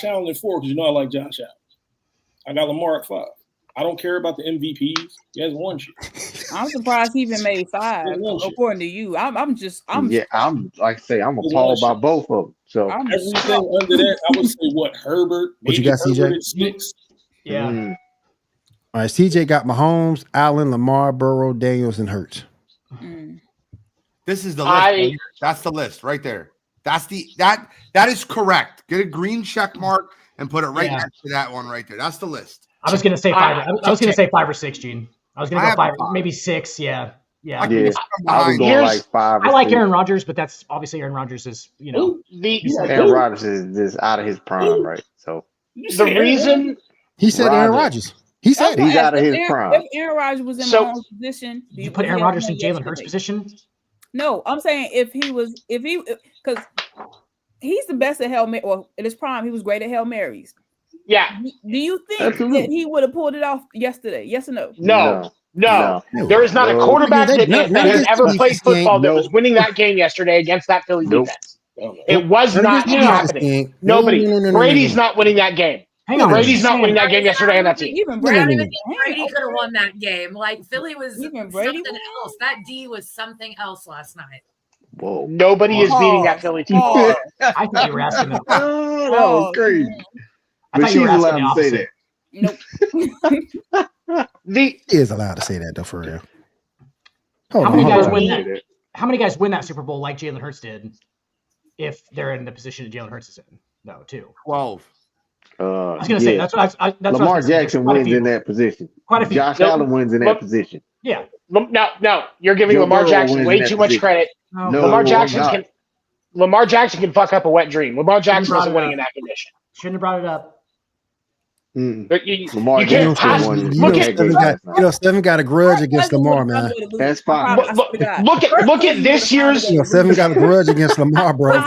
E: Allen at 4 because you know I like Josh Allen. I got Lamar at 5. I don't care about the MVPs. He has 1 shit.
L: I'm surprised he even made 5. According to you, I'm
J: like I say, I'm appalled by both of them. So
E: everything under that, I would say what Herbert.
F: What you got, CJ?
E: At 6.
H: Yeah.
F: All right, CJ got Mahomes, Allen, Lamar, Burrow, Daniels, and Hurts.
M: This is the list. Right here. That's the list right there. That is correct. Get a green check mark and put it right next to that one right there. That's the list.
H: I was going to say 5. I was going to say 5 or 6, Gene. I was going to go 5, maybe 6. Yeah.
J: I was going like 5.
H: I like Aaron Rodgers, but that's obviously Aaron Rodgers is,
J: Aaron Rodgers is just out of his prime, right? So
G: the reason
F: he said Aaron Rodgers. He said
J: he's out of his prime.
L: If Aaron Rodgers was in Mahomes' position,
H: do you put Aaron Rodgers in Jalen Hurts' position?
L: No, I'm saying because he's the best at Hail Mary. Well, in his prime, he was great at Hail Marys.
G: Yeah.
L: Do you think that he would have pulled it off yesterday? Yes or no?
G: No. There is not a quarterback that has ever played football that was winning that game yesterday against that Philly defense. It was not happening. Nobody. Brady's not winning that game. Brady's not winning that game yesterday on that team.
I: Even Brady could have won that game. Like Philly was something else. That D was something else last night.
J: Whoa!
G: Nobody is beating that Philly team.
H: I thought you were asking that.
J: That was crazy.
H: But she's allowed to say
J: that.
L: Nope.
F: He is allowed to say that though, for real.
H: How many guys win that Super Bowl like Jalen Hurts did? If they're in the position that Jalen Hurts is in, no, 2.
M: 12.
H: I was going to say that's what
J: Lamar Jackson wins in that position.
H: Quite a few.
J: Josh Allen wins in that position.
H: Yeah.
G: No, you're giving
J: Joe
G: Lamar
J: Burrow
G: Jackson way too much credit.
J: No,
G: Lamar Jackson can fuck up a wet dream. Lamar Jackson isn't winning in that condition.
H: Shouldn't have brought it up.
G: But you
J: Lamar
G: can't pass.
F: Seven got a grudge against Lamar, man.
J: That's fine.
G: Look at this year's.
F: Seven got a grudge against Lamar, bro.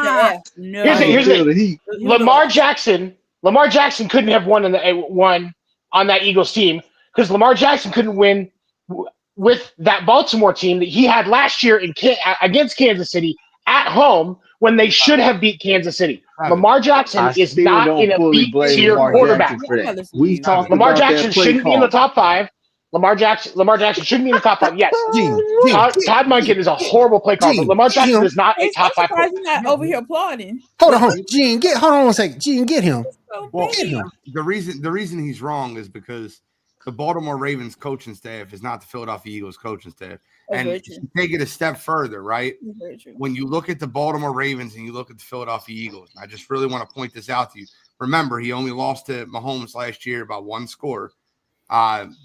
G: Here's the Lamar Jackson couldn't have won on that Eagles team because Lamar Jackson couldn't win with that Baltimore team that he had last year against Kansas City at home when they should have beat Kansas City. Lamar Jackson is not in a elite tier quarterback. Lamar Jackson shouldn't be in the top 5. Lamar Jackson shouldn't be in the top 5. Yes. Todd Monken is a horrible play caller, but Lamar Jackson is not a top 5 player.
L: He's not over here applauding.
F: Hold on. Gene, hold on a second. Gene, get him.
M: Well, the reason he's wrong is because the Baltimore Ravens coaching staff is not the Philadelphia Eagles coaching staff. And take it a step further, right? When you look at the Baltimore Ravens and you look at the Philadelphia Eagles, and I just really want to point this out to you. Remember, he only lost to Mahomes last year by 1 score.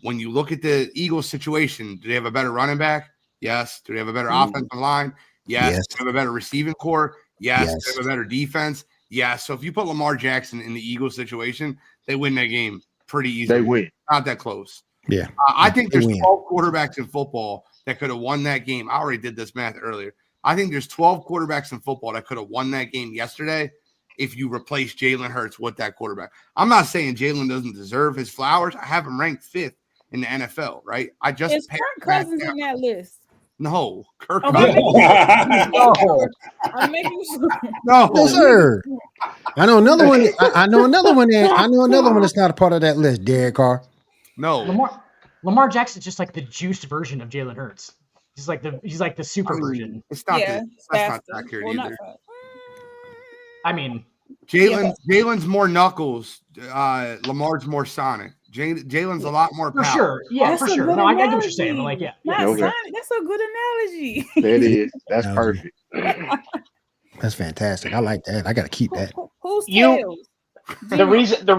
M: When you look at the Eagles situation, do they have a better running back? Yes. Do they have a better offensive line? Yes. Do they have a better receiving core? Yes. Do they have a better defense? Yes. So if you put Lamar Jackson in the Eagles situation, they win that game pretty easily.
J: They win.
M: Not that close.
F: Yeah.
M: I think there's 12 quarterbacks in football that could have won that game. I already did this math earlier. I think there's 12 quarterbacks in football that could have won that game yesterday if you replace Jalen Hurts with that quarterback. I'm not saying Jalen doesn't deserve his flowers. I have him ranked 5th in the NFL, right?
L: Is Kirk Cousins in that list?
M: No. Kirk
L: Cousins.
F: No, sir. I know another one. I know another one that's not a part of that list. Derek Carr.
M: No.
H: Lamar Jackson's just like the juiced version of Jalen Hurts. He's like the super version.
M: It's not that's not accurate either.
H: I mean,
M: Jalen's more knuckles. Lamar's more Sonic. Jalen's a lot more power.
H: For sure. Yeah, for sure. No, I get what you're saying. But like, yeah.
L: Sonic. That's a good analogy.
J: That is. That's perfect.
F: That's fantastic. I like that. I got to keep that.
L: Who's tails?
G: The reason that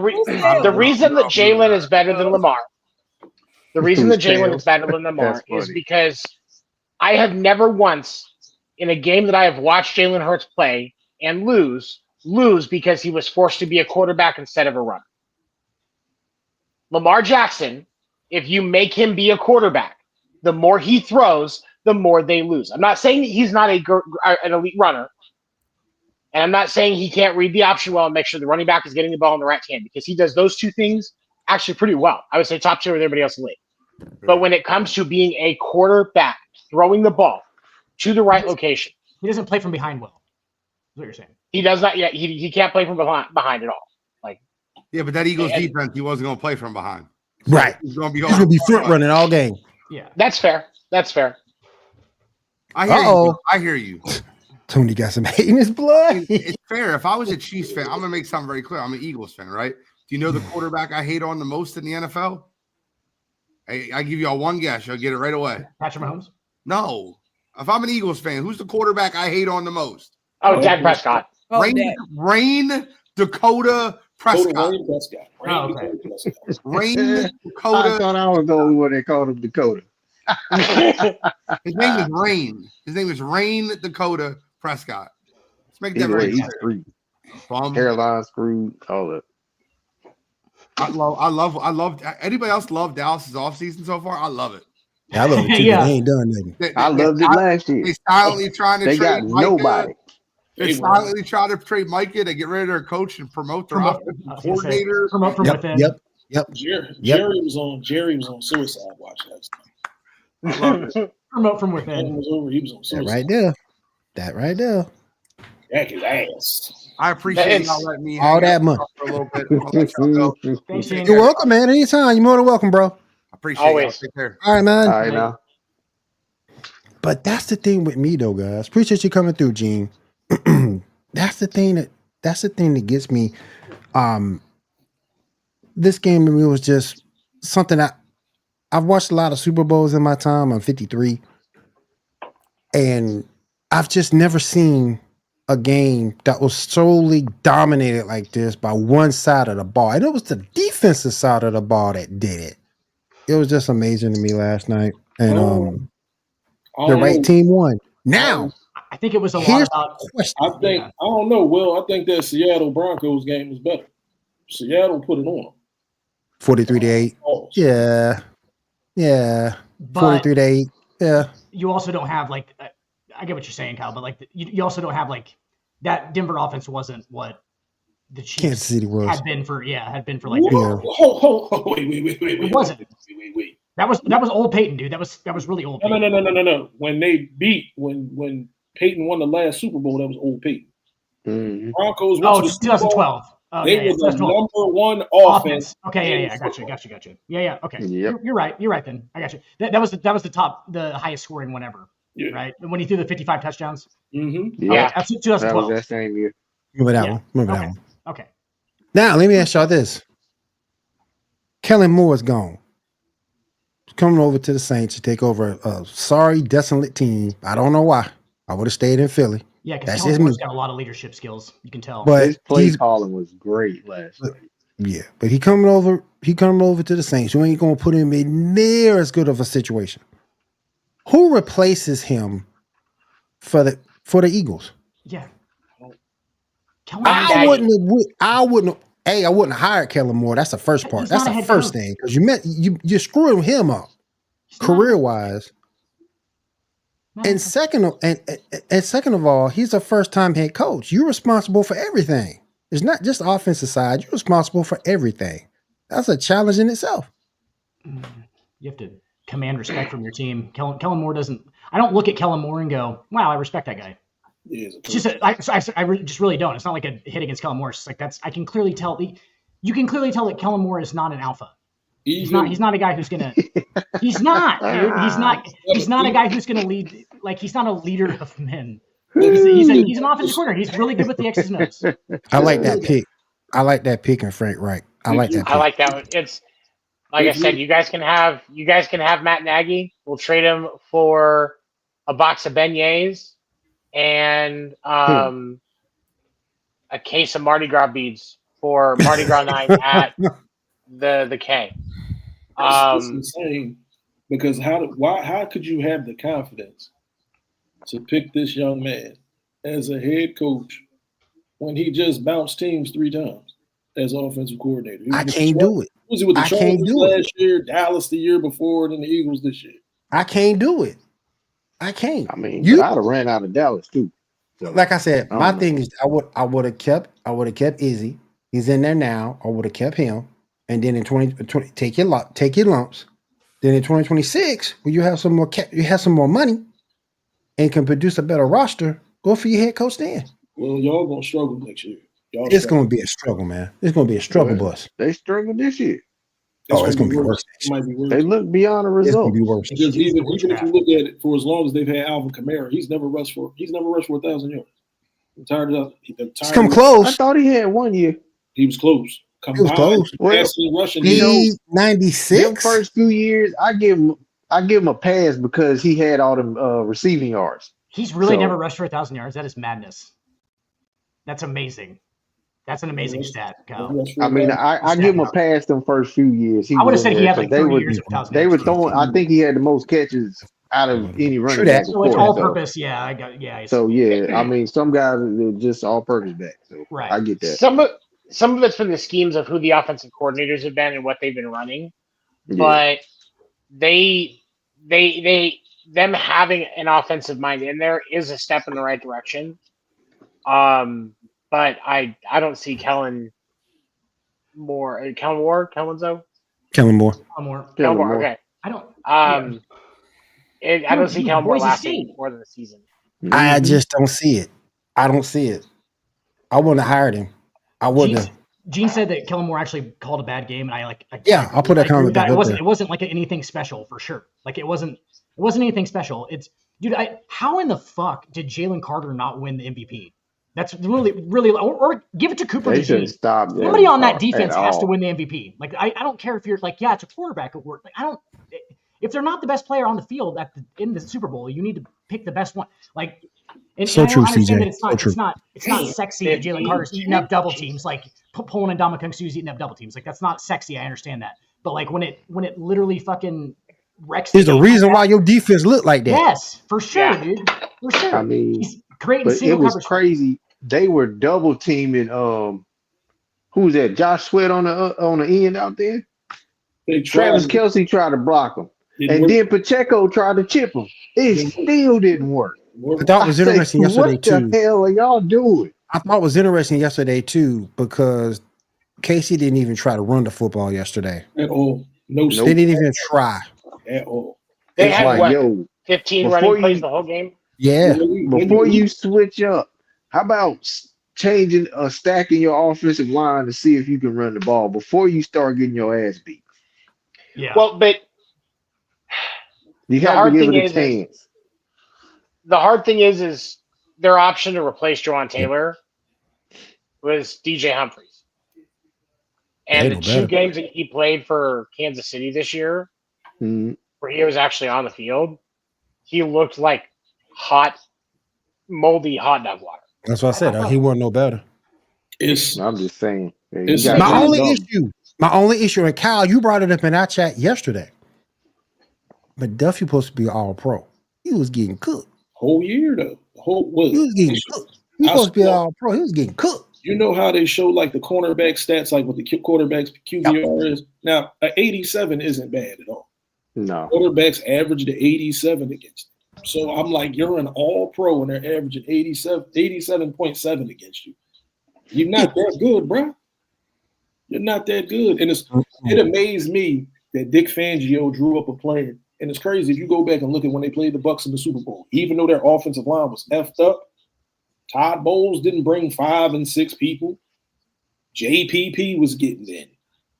G: Jalen is better than Lamar. The reason that Jalen is better than Lamar is because I have never once in a game that I have watched Jalen Hurts play and lose because he was forced to be a quarterback instead of a runner. Lamar Jackson, if you make him be a quarterback, the more he throws, the more they lose. I'm not saying that he's not an elite runner, and I'm not saying he can't read the option well and make sure the running back is getting the ball in the right hand, because he does those two things actually pretty well. I would say top 2 with everybody else in the league. But when it comes to being a quarterback, throwing the ball to the right location,
H: he doesn't play from behind well. Is what you're saying?
G: He does not yet. He can't play from behind at all.
M: Yeah, but that Eagles defense, he wasn't going to play from behind.
F: Right.
M: He's going to
F: be front running all game.
H: Yeah,
G: that's fair.
M: I hear you.
F: Tony got some hate in his blood.
M: It's fair. If I was a Chiefs fan, I'm going to make something very clear. I'm an Eagles fan, right? Do you know the quarterback I hate on the most in the NFL? I give y'all one guess. You'll get it right away.
H: Patrick Mahomes?
M: No. If I'm an Eagles fan, who's the quarterback I hate on the most?
G: Oh, Dak Prescott.
M: Rain Dakota Prescott. Rain Dakota.
J: I thought I was the only one that called him Dakota.
M: His name is Rain. His name is Rain Dakota Prescott. Let's make that very clear.
J: Hairline screwed, all that.
M: I love. Anybody else love Dallas's offseason so far? I love it.
F: Yeah, I love it too. They ain't done nothing.
J: I loved it last year.
M: They silently trying to
J: they
M: trade
J: got nobody.
M: They're silently trying to trade Micah to get rid of their coach and promote their offensive coordinator.
H: Promote from within.
F: Yep.
E: Jerry was on suicide watch last
H: night. Promote from within.
E: He was on suicide.
F: That right there.
E: Jack his ass.
M: I appreciate y'all letting me
F: all that money.
M: For a little bit.
F: You're welcome, man. Anytime. You're more than welcome, bro.
M: I appreciate it. Take care.
F: All right, man.
J: All right, now.
F: But that's the thing with me, though, guys. Appreciate you coming through, Gene. That's the thing that gets me. This game to me was just something I've watched a lot of Super Bowls in my time. I'm 53, and I've just never seen a game that was solely dominated like this by one side of the ball. And it was the defensive side of the ball that did it. It was just amazing to me last night. And the right team won. Now,
H: I think it was a lot about
E: question. I don't know. Well, I think that Seattle Broncos game was better. Seattle put it on.
F: 43-8. Yeah. 43-8. Yeah.
H: You also don't have like, I get what you're saying, Kyle, but like you also don't have like that Denver offense wasn't what the Chiefs
F: Kansas City was.
H: had been for like.
E: Wait.
H: It wasn't.
E: Wait.
H: That was old Peyton, dude. That was really old. Peyton.
E: No. When they when Peyton won the last Super Bowl, that was old Peyton.
J: Mm-hmm.
E: Broncos.
H: 2012.
E: They were the number one offense.
H: Okay, yeah. I got you. Yeah. Okay,
J: Yep.
H: You're right. Then I got you. That was the highest scoring one ever.
E: Yeah.
H: Right when he threw the 55 touchdowns.
E: Mm-hmm.
J: Yeah,
H: okay, that's 2012.
J: that same year.
F: Remember that one.
H: Okay.
F: Now let me ask y'all this: Kellen Moore is gone. He's coming over to the Saints to take over a sorry, desolate team. I don't know why. I would have stayed in Philly.
H: Yeah, because Kellen Moore's got a lot of leadership skills. You can tell.
F: But
J: his play calling was great last night.
F: Yeah, but he coming over to the Saints. You ain't gonna put him in near as good of a situation. Who replaces him for the Eagles?
H: Yeah.
F: I wouldn't have hired Kellen Moore. That's the first part. That's the first thing. Because you're screwing him up career-wise. And second of all, he's a first-time head coach. You're responsible for everything. It's not just the offensive side. You're responsible for everything. That's a challenge in itself.
H: You have to command respect from your team. Kellen Moore doesn't. I don't look at Kellen Moore and go, "Wow, I respect that guy." It's just I just really don't. It's not like a hit against Kellen Moore. It's like you can clearly tell that Kellen Moore is not an alpha. He's not a guy who's gonna. He's not, dude. He's not a guy who's gonna lead. Like he's not a leader of men. He's an offensive coordinator. He's really good with the X's and O's.
F: I like that pick. I like that pick and Frank Reich. I like that pick.
G: I like that one. It's like I said, you guys can have Matt Nagy. We'll trade him for a box of beignets and a case of Mardi Gras beads for Mardi Gras night at the K.
E: It's insane because how could you have the confidence to pick this young man as a head coach when he just bounced teams 3 times as offensive coordinator?
F: I can't do it.
E: Was he with the Chargers last year, Dallas the year before, and then the Eagles this year?
F: I can't do it. I can't.
J: I mean, I'd have ran out of Dallas too. So,
F: like I said, my thing is I would have kept Izzy. He's in there now. I would have kept him. And then in 2020, take your lumps. Then in 2026, when you have some more money and can produce a better roster, go for your head coach then.
E: Well, y'all gonna struggle next year.
F: It's gonna be a struggle, man. It's gonna be a struggle bus.
J: They struggled this year.
F: It's gonna be worse.
E: It might be worse.
J: They look beyond the results.
F: It's gonna be worse.
E: Because even if you look at it, for as long as they've had Alvin Kamara, he's never rushed for 1,000 yards. I'm tired of that.
F: He's come close.
J: I thought he had 1 year.
E: He was close.
F: He was close.
E: Rushing.
F: 96.
J: Them first few years, I give him a pass because he had all them receiving yards.
H: He's really never rushed for 1,000 yards. That is madness. That's amazing. That's an amazing stat, Kyle.
J: I mean, I give him a pass them first few years.
H: I would have said he had like 30 years of 1,000 yards.
J: They were throwing. I think he had the most catches out of any running back.
H: So it's all purpose. Yeah, I got. Yeah.
J: So yeah, I mean, some guys are just all purpose back. So
H: right.
J: I get that.
G: Some of it's been the schemes of who the offensive coordinators have been and what they've been running, but them having an offensive mind in there is a step in the right direction. But I don't see Kellen Moore. Kellen Moore. Okay.
H: I don't.
G: I don't see Kellen Moore lasting more than a season.
F: I just don't see it. I don't see it. I wouldn't have hired him. I wouldn't have.
H: Gene said that Kellen Moore actually called a bad game, and
F: I'll put that comment back.
H: It wasn't like anything special for sure. Like it wasn't anything special. It's dude. How in the fuck did Jalen Carter not win the MVP? That's really, or give it to Cooper.
J: They should stop.
H: Somebody on that defense has to win the MVP. Like I don't care if you're like, yeah, it's a quarterback at work. Like I don't. If they're not the best player on the field in the Super Bowl, you need to pick the best one. Like. And
F: so true, CJ.
H: It's not sexy that Jalen Carter's eating up double teams, like pulling and Ndamukong Suh's eating up double teams. Like that's not sexy. I understand that, but like when it literally fucking wrecks.
F: There's a reason why your defense looked like that.
H: Yes, for sure, dude. For sure.
J: I mean,
H: he's creating
J: but
H: single
J: it was
H: coverage.
J: crazy. They were double teaming. Who was that? Josh Sweat on the end out there. Travis Kelce tried to block him. And then Pacheco tried to chip him. It still didn't work.
F: I thought it was interesting yesterday, too.
J: What the hell are y'all doing?
F: I thought it was interesting yesterday, too, because Casey didn't even try to run the football yesterday.
E: At all. No,
F: they didn't even try.
E: At all.
G: They had, what, 15 running plays the whole game?
F: Yeah.
J: Before you switch up, how about stacking your offensive line to see if you can run the ball before you start getting your ass beat?
H: Yeah.
G: Well, but
J: you have to give it a chance.
G: The hard thing is their option to replace Jawan Taylor was DJ Humphries. And the 2 games that he played for Kansas City this year, where he was actually on the field, he looked like moldy hot dog water.
F: That's what I said. He wasn't no better.
J: I'm just saying.
F: My only issue, and Kyle, you brought it up in our chat yesterday. But Duffy supposed to be all pro. He was getting cooked.
E: Whole year though.
F: He was getting cooked. He was supposed to be all pro. He was getting cooked.
E: You know how they show like the cornerback stats, like what the quarterback's QBR is? Now, an 87 isn't bad at all.
J: No.
E: Quarterbacks average the 87 against them. So I'm like, you're an all pro and they're averaging 87.7 against you. You're not that good, bro. You're not that good. And it amazed me that Dick Fangio drew up a plan. And it's crazy if you go back and look at when they played the Bucs in the Super Bowl, even though their offensive line was effed up, Todd Bowles didn't bring 5 and 6 people. JPP was getting in.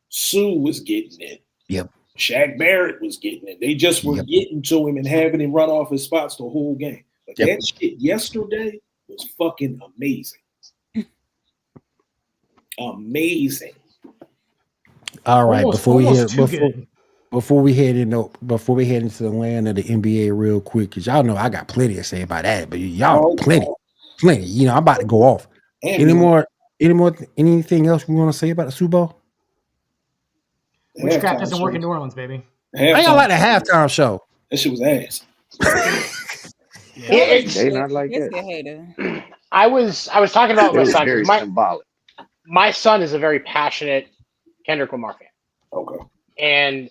E: Sue was getting in.
F: Yep.
E: Shaq Barrett was getting in. They just were getting to him and having him run off his spots the whole game. But that shit yesterday was fucking amazing. Amazing.
F: All right, before we head into the land of the NBA real quick, because y'all know I got plenty to say about that, but y'all plenty. You know, I'm about to go off. Anything else we want to say about the Super Bowl?
H: Witchcraft doesn't work in New Orleans, baby.
F: I y'all like the halftime show.
E: That shit was ass.
J: They not like that.
G: I was talking about my son.
J: Very symbolic.
G: My son is a very passionate Kendrick Lamar fan.
E: Okay.
G: And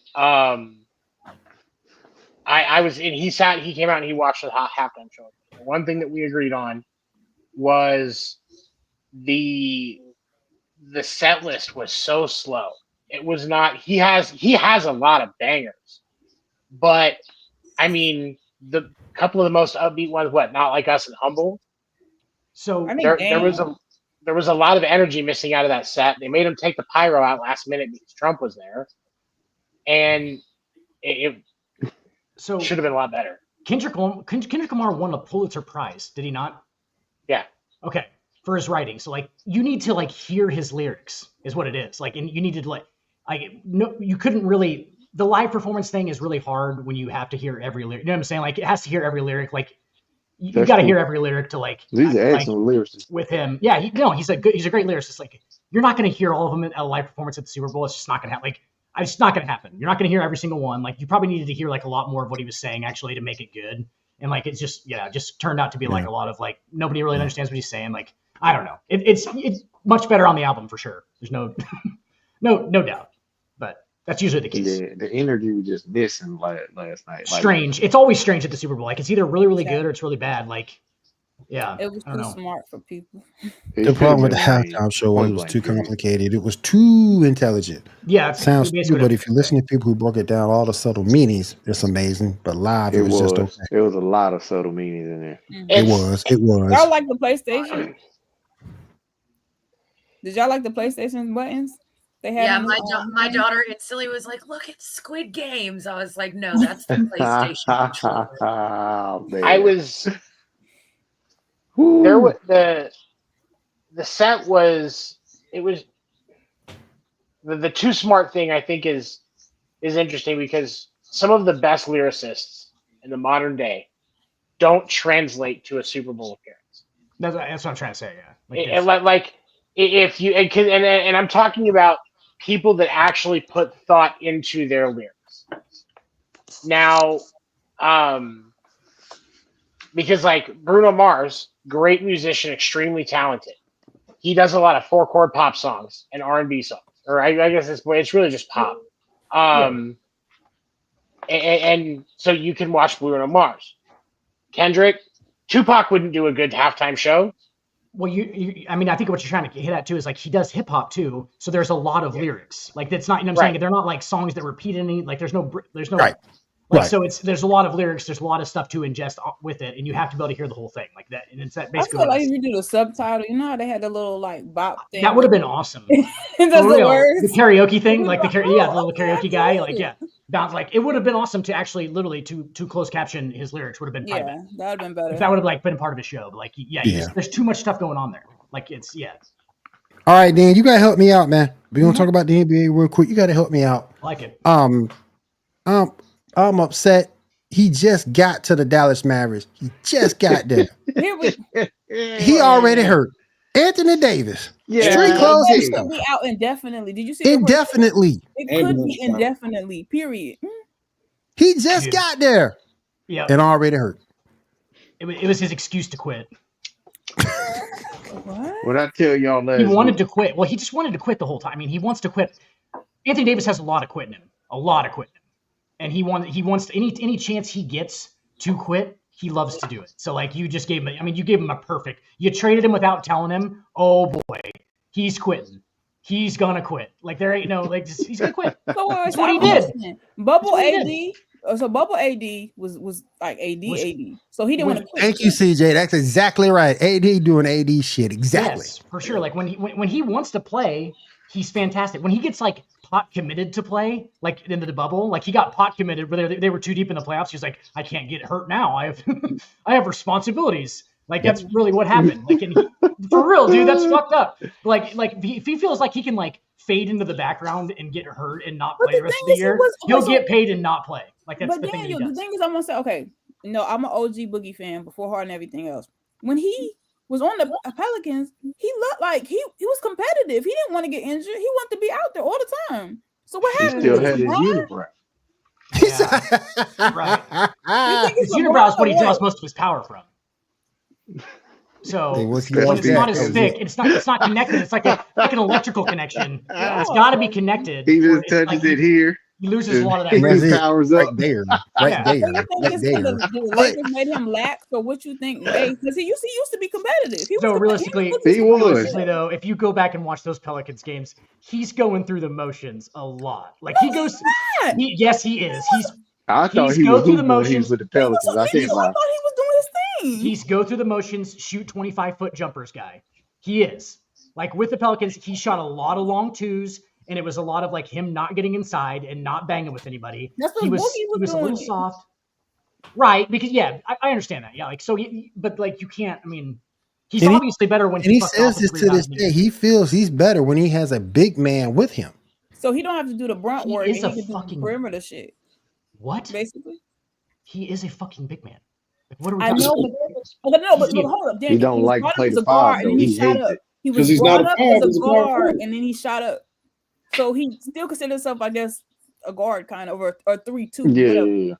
G: he came out and he watched the halftime show. One thing that we agreed on was the set list was so slow. It was not. He has a lot of bangers, but I mean the couple of the most upbeat ones. What? Not Like Us and Humble.
H: So
G: there was a lot of energy missing out of that set. They made him take the pyro out last minute because Trump was there, and it should have been a lot better.
H: Kendrick Lamar won a Pulitzer Prize, did he not?
G: Yeah.
H: Okay, for his writing. So like, you need to like hear his lyrics, is what it is. Like, and you needed to you couldn't really. The live performance thing is really hard when you have to hear every lyric. You know what I'm saying? Like, it has to hear every lyric. Like, you got to hear every lyric to like.
J: These are excellent lyricists
H: with him. Yeah, he's a great lyricist. Like, you're not going to hear all of them at a live performance at the Super Bowl. It's just not going to happen. Like, it's not going to happen. You're not going to hear every single one. Like, you probably needed to hear like a lot more of what he was saying actually to make it good. And like, it's just just turned out to be like a lot of like nobody really understands what he's saying. Like, I don't know. It's much better on the album for sure. There's no doubt. But that's usually the case.
J: Yeah, the energy was just missing last night.
H: Strange. It's always strange at the Super Bowl. Like, it's either really, really good or it's really bad. Like, yeah.
L: It was too smart for people.
F: The problem with the halftime show was it was too complicated. It was too intelligent.
H: Yeah.
F: It sounds stupid, but if you listen to people who broke it down, all the subtle meanings, it's amazing. But live, it was just okay.
J: There was a lot of subtle meanings in there.
F: It was.
L: Y'all like the PlayStation? Did y'all like the PlayStation buttons? They had
I: my daughter instantly was like, "Look, it's Squid Games." I was like, "No, that's the PlayStation controller."
G: I was. There was the set was the too smart thing. I think is interesting because some of the best lyricists in the modern day don't translate to a Super Bowl appearance.
H: That's what I'm trying to say.
G: Yeah, if you and I'm talking about people that actually put thought into their lyrics. Now, because like Bruno Mars, great musician, extremely talented. He does a lot of 4-chord pop songs and R&B songs, or I guess it's really just pop. And so you can watch Bruno Mars. Kendrick, Tupac wouldn't do a good halftime show.
H: Well, I mean, I think what you're trying to hit at too is like he does hip hop too, so there's a lot of lyrics. Like that's not, you know what I'm saying? They're not like songs that repeat any. Like there's no
F: right.
H: Like,
F: right.
H: So there's a lot of lyrics, there's a lot of stuff to ingest with it, and you have to be able to hear the whole thing like that. And it's that basically.
L: I feel like if you do the subtitle, you know how they had the little like bop thing.
H: That would have been awesome.
L: That's the worst.
H: The karaoke thing, like the little karaoke guy, like bounce. Like it would have been awesome to actually literally to close caption his lyrics would have been
L: that would have been better.
H: If that would have like been part of his show, but like there's too much stuff going on there. Like it's
F: All right, Dan, you gotta help me out, man. We're gonna talk about the NBA real quick. You gotta help me out.
H: I like it.
F: I'm upset. He just got to the Dallas Mavericks. He just got there. He already hurt. Anthony Davis.
L: Yeah,
F: street clothes.
L: He could be out indefinitely. Did you see?
F: Indefinitely.
L: It could be indefinitely. Period.
F: He just got there.
H: Yeah,
F: and already hurt.
H: It was his excuse to quit.
J: What I tell y'all last
H: he wanted to quit. Well, he just wanted to quit the whole time. I mean, he wants to quit. Anthony Davis has a lot of quitting in him. A lot of quitting. And he wants any chance he gets to quit, he loves to do it. So like you just gave him, you gave him a perfect. You traded him without telling him. Oh boy, he's quitting. He's gonna quit. Like there ain't no he's gonna quit.
L: So
H: that's what he did.
L: Bubble AD. So Bubble AD was like AD. So he didn't want to quit.
F: Thank you, CJ. That's exactly right. AD doing AD shit. Exactly.
H: Yes, for sure. Like when he wants to play, he's fantastic. When he gets like pot committed to play, like into the bubble, like he got pot committed where they were too deep in the playoffs. He's like, I can't get hurt now. I have I have responsibilities. Like that's really what happened. Like for real, dude, that's fucked up. Like if he feels like he can like fade into the background and get hurt and not play the rest of the year, he'll get paid and not play. Like that's the thing.
L: The thing is, I'm gonna say, okay, no, I'm an OG Boogie fan before Harden and everything else. When he was on the Pelicans, he looked like he was competitive. He didn't want to get injured. He wanted to be out there all the time. So what happened?
J: He still had his unibrow.
H: Yeah. Right. His unibrow is what he draws most of his power from. So when it's not as thick, it's not connected. It's like an electrical connection. It's got to be connected.
J: He just touches it here.
H: He loses a lot of that.
J: His powers
F: right
J: up
F: there, right there.
L: The Lakers made him lax. So what you think? Because he used to be competitive.
H: So realistically, though, if you go back and watch those Pelicans games, he's going through the motions a lot. Like he goes. Yes, he is.
J: I thought he was through the motions with the Pelicans.
L: I thought he was doing his thing.
H: He's go through the motions, shoot 25-foot jumpers guy. He is. Like with the Pelicans, he shot a lot of long twos, and it was a lot of like him not getting inside and not banging with anybody.
L: That's what
H: he was a little soft. Right, because I understand that. Yeah, like so but like you can't, he's obviously better when
F: he says this to this day. He feels he's better when he has a big man with him.
L: So he don't have to do the brunt work.
H: He is
L: and
H: a
L: he can
H: fucking
L: do the perimeter shit.
H: What?
L: Basically,
H: he is a fucking big man. Like, what are we
L: I know, but hold up. Dan,
J: he don't like play the guard,
L: and then he shot up. He was brought up as a guard, and then he shot up. So he still considers himself, I guess, a guard kind of, or 3-2.
J: Yeah.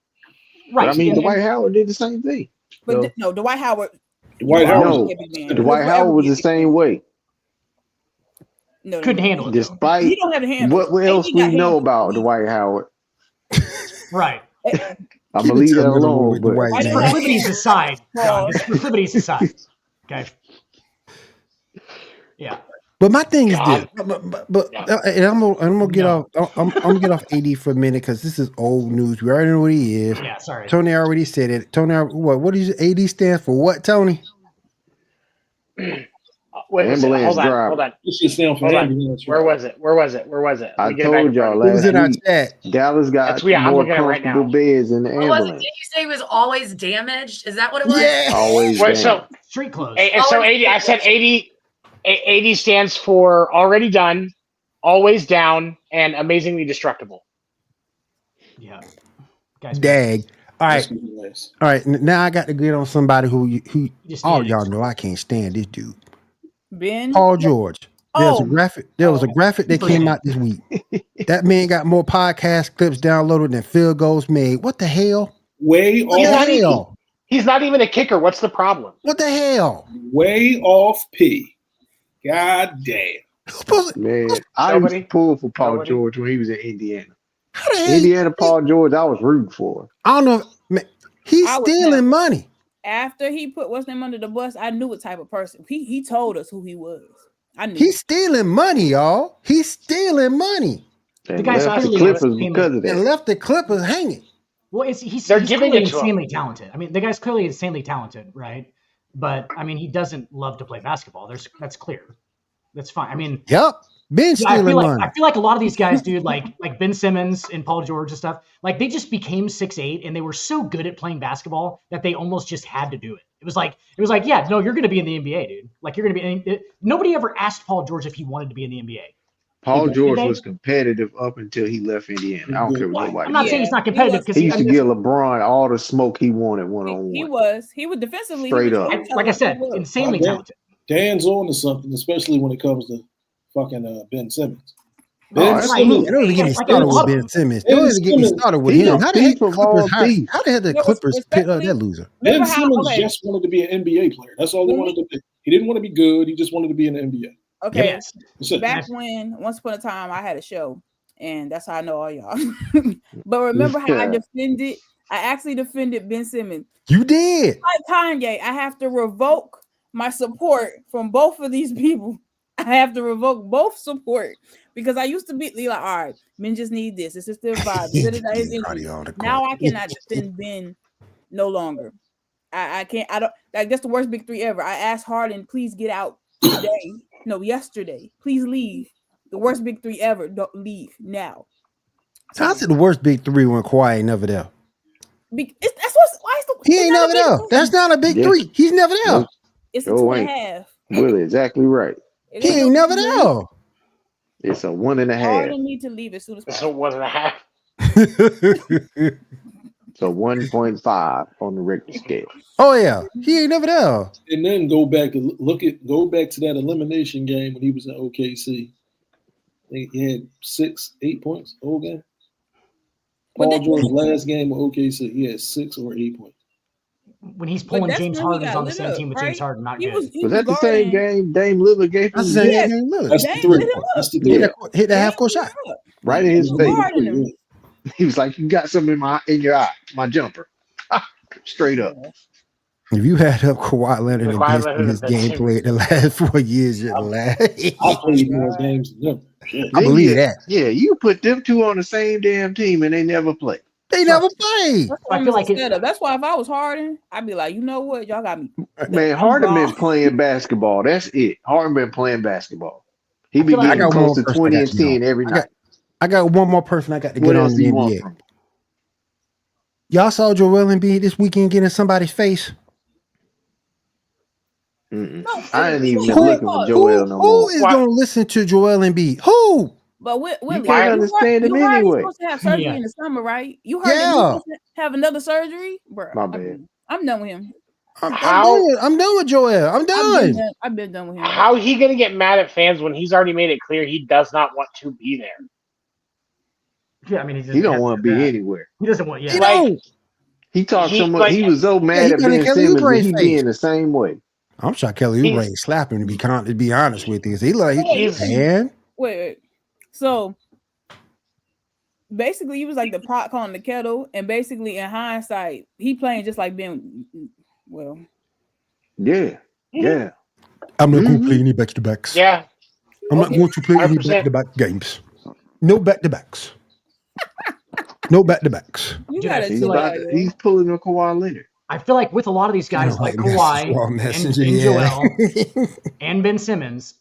J: Right. But Dwight Howard did the same thing.
L: But no, Dwight Howard.
J: Dwight Howard was the same way.
H: No, couldn't handle it.
J: Despite
L: he don't have to handle
J: what else we know about Dwight Howard.
H: Right.
J: I'm gonna leave that alone. But
H: proclivities aside, John, proclivities aside. Okay. Yeah.
F: But my thing is this. And I'm gonna get off. I'm gonna get off AD for a minute because this is old news. We already know what he is.
H: Yeah. Sorry.
F: Tony already said it. Tony, what is AD stands for? What, Tony?
G: Wait, hold on. Where was it?
J: I told y'all last
F: week. In chat.
J: Dallas got more comfortable beds in the ambulance.
I: Did you say it was always damaged? Is that what it was?
F: Yeah.
J: Always damaged.
G: So
H: street clothes.
G: So 80. I said 80. 80 stands for already done, always down, and amazingly destructible.
H: Yeah.
F: Dag. All right. Now I got to get on somebody who all y'all know I can't stand this dude.
L: Ben
F: Paul George. There was a graphic that came out this week. That man got more podcast clips downloaded than field goals made. What the hell?
G: He's not even a kicker. What's the problem?
F: What the hell?
E: Way off P. God damn.
J: Man, I was pulling for Paul George when he was in Indiana. Indiana Paul George, I was rooting for.
F: I don't know. Man, he's stealing money.
L: After he put what's name under the bus, I knew what type of person. He told us who he was. I knew.
F: He's stealing money, y'all. He's stealing money.
J: The guy's left the Clippers because of that.
F: And left the Clippers hanging.
H: Well, he's
G: giving
H: clearly
G: it to
H: insanely talented. I mean, the guy's clearly insanely talented, right? But I mean, he doesn't love to play basketball. That's clear. That's fine. I mean,
F: yep. Ben stealing money.
H: I feel like a lot of these guys, dude, like Ben Simmons and Paul George and stuff, like they just became 6'8", and they were so good at playing basketball that they almost just had to do it. It was like, yeah, no, you're going to be in the NBA, dude. Like you're going to be. Nobody ever asked Paul George if he wanted to be in the NBA.
J: Paul George was competitive up until he left Indiana. I don't care what nobody.
H: I'm not saying he's not competitive because
J: he used to give LeBron all the smoke he wanted one on one.
L: He was defensively
J: straight up.
H: Like I said, insanely talented.
E: Dan's on to something, especially when it comes to fucking Ben Simmons.
F: Ben Simmons. Don't even get me started with Ben Simmons. Don't even get me started with him. How the hell the Clippers pick up that loser?
E: Ben Simmons just wanted to be an NBA player. That's all he wanted to be. He didn't want to be good. He just wanted to be in the NBA.
L: Okay. Back when once upon a time I had a show, and that's how I know all y'all. But remember how I actually defended Ben Simmons.
F: You did.
L: Like Kanye, I have to revoke my support from both of these people. I have to revoke both support because I used to be like, all right, men just need this. This is their vibe. Now I cannot defend Ben no longer. I can't. I don't. Like that's the worst big three ever. I asked Harden, please get out today. No, yesterday. Please leave. The worst big three ever. Don't leave now.
F: How's it the worst big three when Kawhi ain't never there?
L: That's what's why is the
F: he ain't never there. That's not a big three. He's never there.
L: It's a 2.5.
J: Really, exactly right.
F: He ain't never there.
J: It's a 1.5.
L: Harden need to leave as soon as possible.
G: It's a 1.5.
J: So 1.5 on the Richter scale.
F: Oh yeah, he ain't never there.
E: And then go back to that elimination game when he was in OKC. He had 6-8 points the whole game. Paul George's last game with OKC, he had 6 or 8 points.
H: When he's pulling James Harden on the same team with James Harden, not good.
J: Was that the same game Dame Lillard gave him?
F: That's the same game Lillard.
E: That's the three. That's the three.
F: Hit the half court shot
J: right in his face. He was like, "You got something in your eye, my jumper." Straight up.
F: If you had up Kawhi Leonard and his gameplay the last 4 years, you're lying.
E: I played more games than them.
F: I believe that.
J: Yeah, you put them two on the same damn team and they never play.
F: They never played.
L: I feel like that's why if I was Harden, I'd be like, you know what, y'all got me.
J: Man, Harden been playing basketball. That's it. Harden been playing basketball. He be getting close to 20 and 10 every night.
F: I got one more person I got to get on the NBA. Y'all saw Joel Embiid this weekend getting somebody's face.
J: No, I didn't even look at Joel no more.
F: Who is going to listen to Joel Embiid? Who?
L: But Willie,
J: you can't understand him anyway.
L: He's supposed to have surgery in the summer, right? You heard him supposed to have another surgery, bro.
J: My bad.
L: I'm done with him.
F: I'm done with Joel. I'm done.
L: I've been done with him.
G: How he gonna get mad at fans when he's already made it clear he does not want to be there?
H: Yeah, I mean,
J: he don't want to be anywhere.
H: He doesn't want. Yeah,
J: he talked so much. He was so mad at Ben Simmons that he be in the same way.
F: I'm sure Kelly Oubre slapped him to be honest with you. He like, man.
L: Wait. So basically, he was like the pot calling the kettle, and basically, in hindsight, he playing just like Ben. Well,
J: yeah.
F: I'm not going to play any back-to-backs.
G: Yeah,
F: I'm not going to play any back-to-back games. No back-to-backs. No back-to-backs.
J: He's pulling a Kawhi Leonard.
H: I feel like with a lot of these guys, like Kawhi and Joel and Ben Simmons,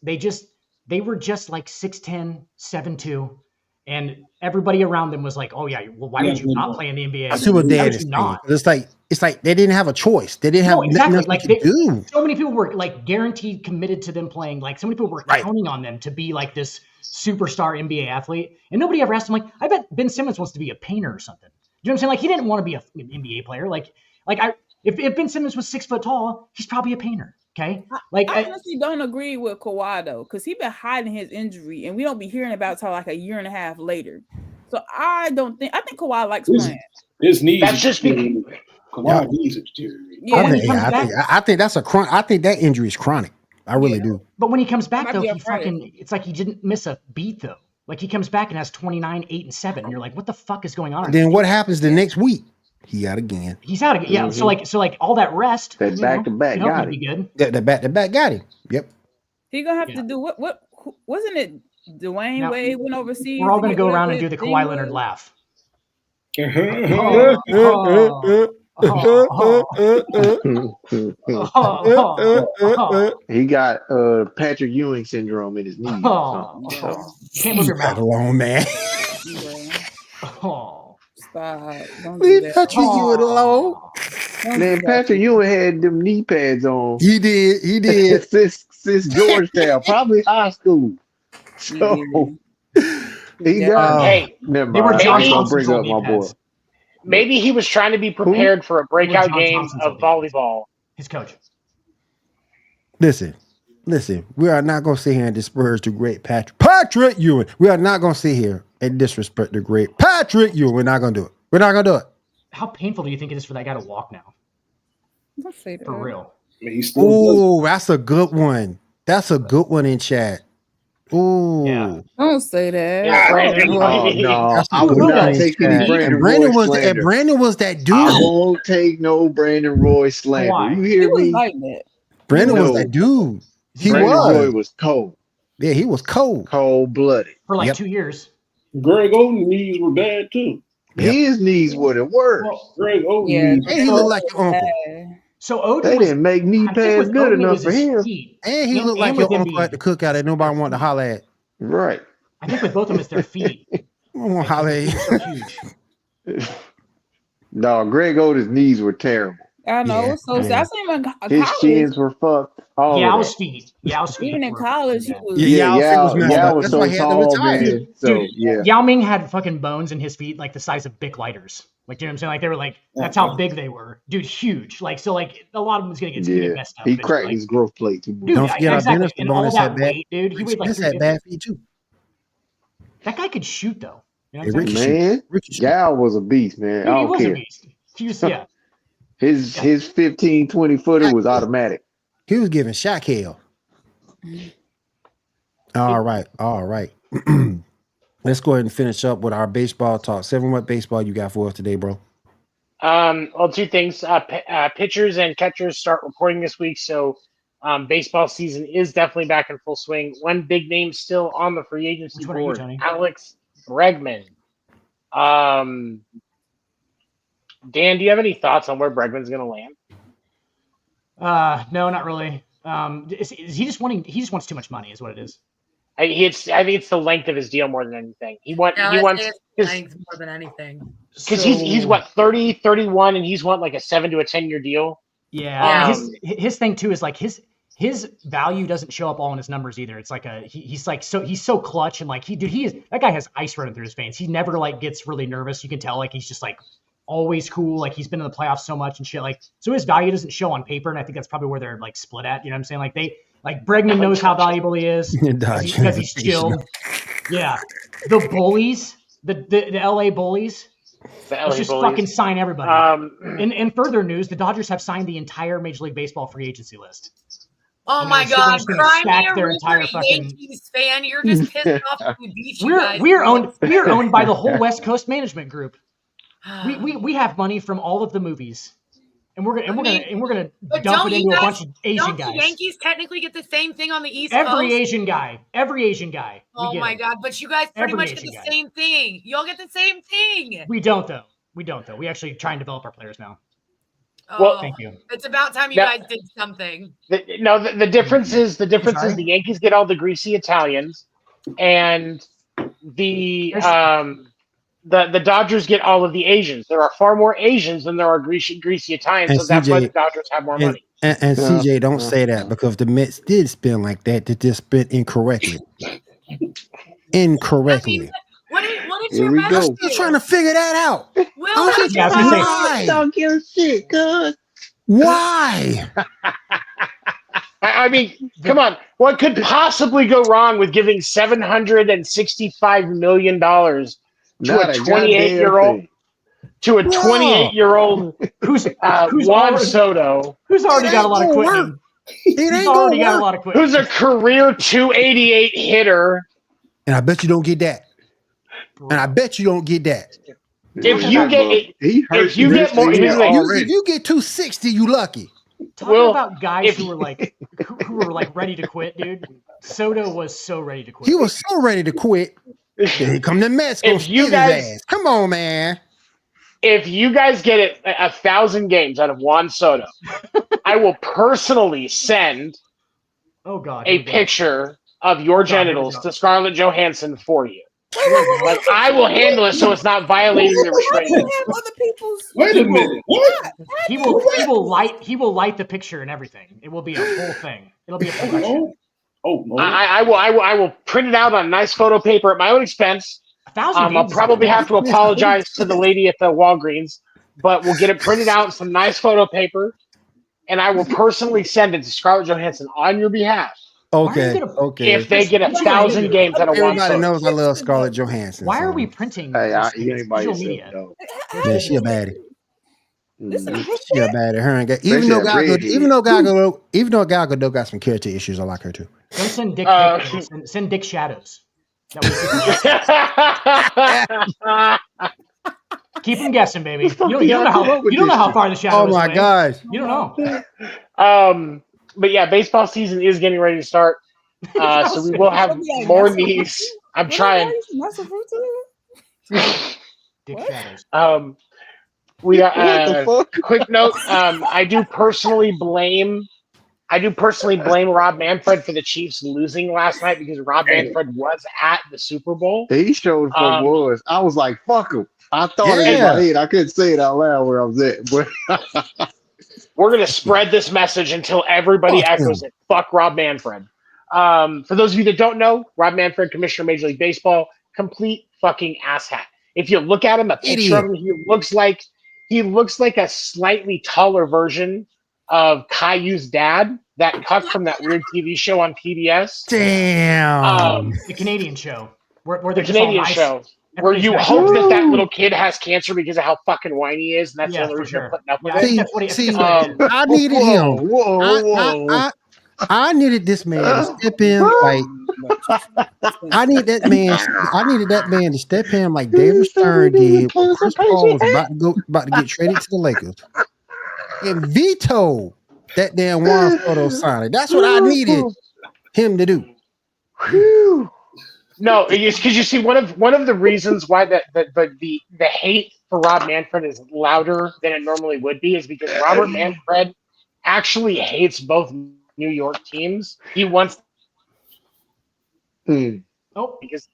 H: they were just like 6'10", 7'2", and everybody around them was like, "Oh yeah, well, why would you not play in the NBA?"
F: I see what Dan is saying. It's like they didn't have a choice. They didn't have nothing else to do.
H: So many people were like guaranteed committed to them playing. Like so many people were counting on them to be like this superstar NBA athlete, and nobody ever asked him. Like, I bet Ben Simmons wants to be a painter or something. You know what I'm saying? Like, he didn't want to be an NBA player. If Ben Simmons was 6 foot tall, he's probably a painter. Okay,
L: I honestly don't agree with Kawhi though, because he's been hiding his injury, and we don't be hearing about it until like a year and a half later. So I think Kawhi likes playing.
E: His knees.
G: That's just
E: Kawhi knees deteriorate.
F: I think that's I think that injury is chronic. I really do.
H: But when he comes back though, it's like he didn't miss a beat though. Like he comes back and has 29, 8, and 7. And you're like, what the fuck is going on?
F: Then what happens the next week? He out again.
H: He's out again. Yeah. So like all that rest.
J: That back to back got
H: be good.
F: The back to back got him. Yep.
L: He gonna have to do what wasn't it? Dwayne Wade went overseas.
H: We're all gonna go around and do the Kawhi Leonard laugh.
J: He got Patrick Ewing syndrome in his knees.
H: Can't move your mouth
F: alone, man.
L: Stop. Don't
F: Leave
L: do that.
F: Patrick Ewing alone.
J: Man, Patrick Ewing had them knee pads on.
F: He did.
J: since Georgetown, probably high school. So he got.
G: Hey,
J: never
H: they were
J: mind.
H: John
J: I'm gonna
H: Thompson's
J: bring up
H: old
J: my
H: knee
J: boy.
H: pads.
G: Maybe he was trying to be prepared for a breakout
H: John
G: game
H: Thompson's
G: of
H: old
G: volleyball.
H: His coach.
F: Listen. We are not going to sit here and disparage the great Patrick Ewing. We are not going to sit here and disrespect the great Patrick Ewing. We're not going to do it. We're not going to do it.
H: How painful do you think it is for that guy to walk now?
L: Don't say that.
H: For real.
F: Oh, that's a good one. That's a good one in chat. Ooh.
H: Yeah.
L: Don't say that.
J: Oh, no, I would not take any Brandon Roy slander.
F: Brandon was that dude.
J: I won't take no Brandon Roy slander.
H: Why?
J: You hear me?
L: Like that.
F: Brandon was that dude. He
J: Brandon
F: was.
J: Roy was cold.
F: Yeah, he was cold.
J: Cold-blooded.
H: For like
F: Yep.
H: 2 years.
E: Greg Oden's knees were bad too.
J: His knees were the worst.
E: Greg Oden's
L: Yeah.
E: knees.
F: And he looked like your uncle.
H: So Odin
J: They
H: was,
J: didn't make knee
H: I think
J: pads
H: with
J: good
H: Odin, it
J: enough
H: was
J: for
H: his
J: him.
H: feet.
F: And he looked like
H: with
F: your uncle
H: Embiid.
F: at the cookout that nobody wanted to holler at.
J: Right.
H: I think with both of them, it's their feet.
F: I don't want to holler at you.
H: So huge.
J: No, Greg Oden's knees were terrible.
L: I know.
F: Yeah,
L: So
F: yeah.
L: I seen him in
J: His
L: college.
J: chins were fucked. All
H: Yeah, I
J: of
H: was
J: that.
H: feet. Yeah, I was feet.
L: Even in college, he was.
F: Yeah, Yao was messed
J: Yao
F: up.
J: was
F: That's
J: so
F: why he had to
J: tall,
F: retire.
J: man. So, yeah.
H: Yao Ming had fucking bones in his feet like the size of Bic lighters. Like, you know what I'm saying? Like, they were like, that's how big they were. Dude, huge. Like, so, like, a lot of them was going to get messed up.
J: He
H: But,
J: cracked
H: like,
J: his growth plate too much.
H: dude,
F: Don't forget our
H: exactly.
F: Dennis
H: And all
F: bonus
H: that
F: had bad.
H: weight, dude. He weighed like
F: Dennis had
H: 350.
F: bad feet too.
H: That guy could shoot, though. You know
F: Hey,
H: what I'm saying?
F: Ricky
J: Man,
F: Ricky shoot.
J: Yao was a beast, man.
H: Dude,
J: I
H: he
J: don't
H: was a
J: care.
H: beast. He was, yeah.
J: His 15, 20 footer was automatic.
F: He was giving shot hell. All right. Let's go ahead and finish up with our baseball talk. 7, what baseball you got for us today, bro?
G: Well, 2 things. Pitchers and catchers start reporting this week, so baseball season is definitely back in full swing. One big name still on the free agency
H: Which one are you,
G: board,
H: Tony?
G: Alex Bregman. Dan, do you have any thoughts on where Bregman's going to land?
H: No, not really. Is he just wanting? He just wants too much money, is what it is.
G: I think it's the length of his deal more than anything. He wants
I: More than anything.
G: because he's what 30, 31, and he's want like a 7 to 10 year deal.
H: Yeah. His thing too is like his value doesn't show up all in his numbers either. It's like he's so clutch and like that guy has ice running through his veins. He never like gets really nervous. You can tell like he's just like always cool. Like he's been in the playoffs so much and shit. Like so his value doesn't show on paper, and I think that's probably where they're like split at. You know what I'm saying? Like Bregman knows how valuable he is because he's chilled. Yeah, the bullies, the LA bullies. Let's just fucking sign everybody. In further news, the Dodgers have signed the entire Major League Baseball free agency list.
I: Oh
H: And
I: my
H: they're
I: God!
H: just gonna
I: Cry me
H: stack
I: a
H: their
I: river,
H: entire fucking.
I: Yankees fan. You're just pissed off. We beat you guys.
H: We're owned by the whole West Coast management group. We have money from all of the movies, and we're gonna
I: But
H: dump
I: don't
H: it
I: you
H: into a
I: guys?
H: bunch of Asian
I: Don't
H: guys.
I: the Yankees technically get the same thing on the East
H: Every
I: Coast?
H: Asian guy.
I: Oh my God! But you guys pretty
H: Every
I: much get
H: Asian
I: the
H: guy.
I: same thing. Y'all get the same thing.
H: We don't though. We actually try and develop our players now.
G: Well,
H: Thank you.
I: It's about time you
G: Now-
I: guys did something.
G: The difference is
H: Sorry?
G: the Yankees get all the greasy Italians, and the Dodgers get all of the Asians. There are far more Asians than there are greasy Italians,
F: And
G: so that's why
F: CJ
G: the Dodgers have more money.
F: And CJ, don't say that because the Mets did spin like that. They just spin incorrectly. Incorrectly.
I: What is
J: Here
I: your
J: we
I: message?
J: go.
F: I'm trying to figure that out.
I: Will,
F: I'm
I: what
F: just
I: is your
H: Yeah, I was gonna
I: message?
H: say-
J: Talk your shit, cuz.
F: Why?
G: I mean, come on. What could possibly go wrong with giving $765 million to
J: Not
G: a
J: a
G: 28-year-old
J: goddamn
G: to a 28-year-old
H: Who's
G: Juan
H: already,
G: Soto,
H: who's already got a lot of
F: It ain't
H: quitting?
F: It
H: He's
F: ain't
H: already
F: gonna
H: got a
F: work.
H: lot of quitting.
G: who's a career 288 hitter.
F: And I bet you don't get that. And I bet you don't get that.
G: If you get
J: if
G: you get more,
F: if you get 260, you lucky.
H: Talking about guys who were like ready to quit, dude. Soto was so ready to quit.
F: He was so ready to quit. Then he come to Mets.
G: If you guys,
F: come on, man.
G: If you guys get it 1,000 games out of Juan Soto, I will personally send a picture of your genitals to Scarlett Johansson for you. Like, I will handle it so it's not violating the restraint.
E: Wait a minute. What?
H: He will light the picture and everything. It will be a whole thing. It'll be a production.
E: Oh no.
G: I will print it out on nice photo paper at my own expense. I'll probably have to apologize to the lady at the Walgreens, but we'll get it printed out in some nice photo paper, and I will personally send it to Scarlett Johansson on your behalf.
F: Okay.
G: If they get 1,000 games out of Juan Soto.
F: Everybody knows I love Scarlett Johansson.
H: Why are we printing
J: social
H: media?
F: Yeah, she a baddie. She a baddie. Her and even though Gal Gadot got some character issues, I like her too.
H: Don't send dick pics. Send dick shadows. Keep them guessing, baby. You don't know how far the shadow is.
F: Oh my gosh.
H: You don't know.
G: But yeah, baseball season is getting ready to start. So we will have more needs. I'm trying.
H: Dick shadows.
G: We are quick note. I do personally blame Rob Manfred for the Chiefs losing last night because Rob Manfred was at the Super Bowl.
J: He showed what was. I was like, fuck him. I thought it in my head. I couldn't say it out loud where I was at. But
G: we're going to spread this message until everybody echoes it. Fuck Rob Manfred. For those of you that don't know, Rob Manfred, Commissioner of Major League Baseball, complete fucking asshat. If you look at him, a picture of him, he looks like a slightly taller version of Caillou's dad, that cuck from that weird TV show on PBS.
F: Damn.
H: The Canadian show. Where
G: the Canadian show. Where you hope that little kid has cancer because of how fucking whiny he is, and that's the only reason you're putting up with it.
F: I needed him. I needed this man to step in like I needed that man to step in like David Stern did when Chris Paul was about to get traded to the Lakers and veto that damn Juan Soto signing. That's what I needed him to do.
G: No, because you see one of the reasons why the hate for Rob Manfred is louder than it normally would be is because Robert Manfred actually hates both New York teams. He wants because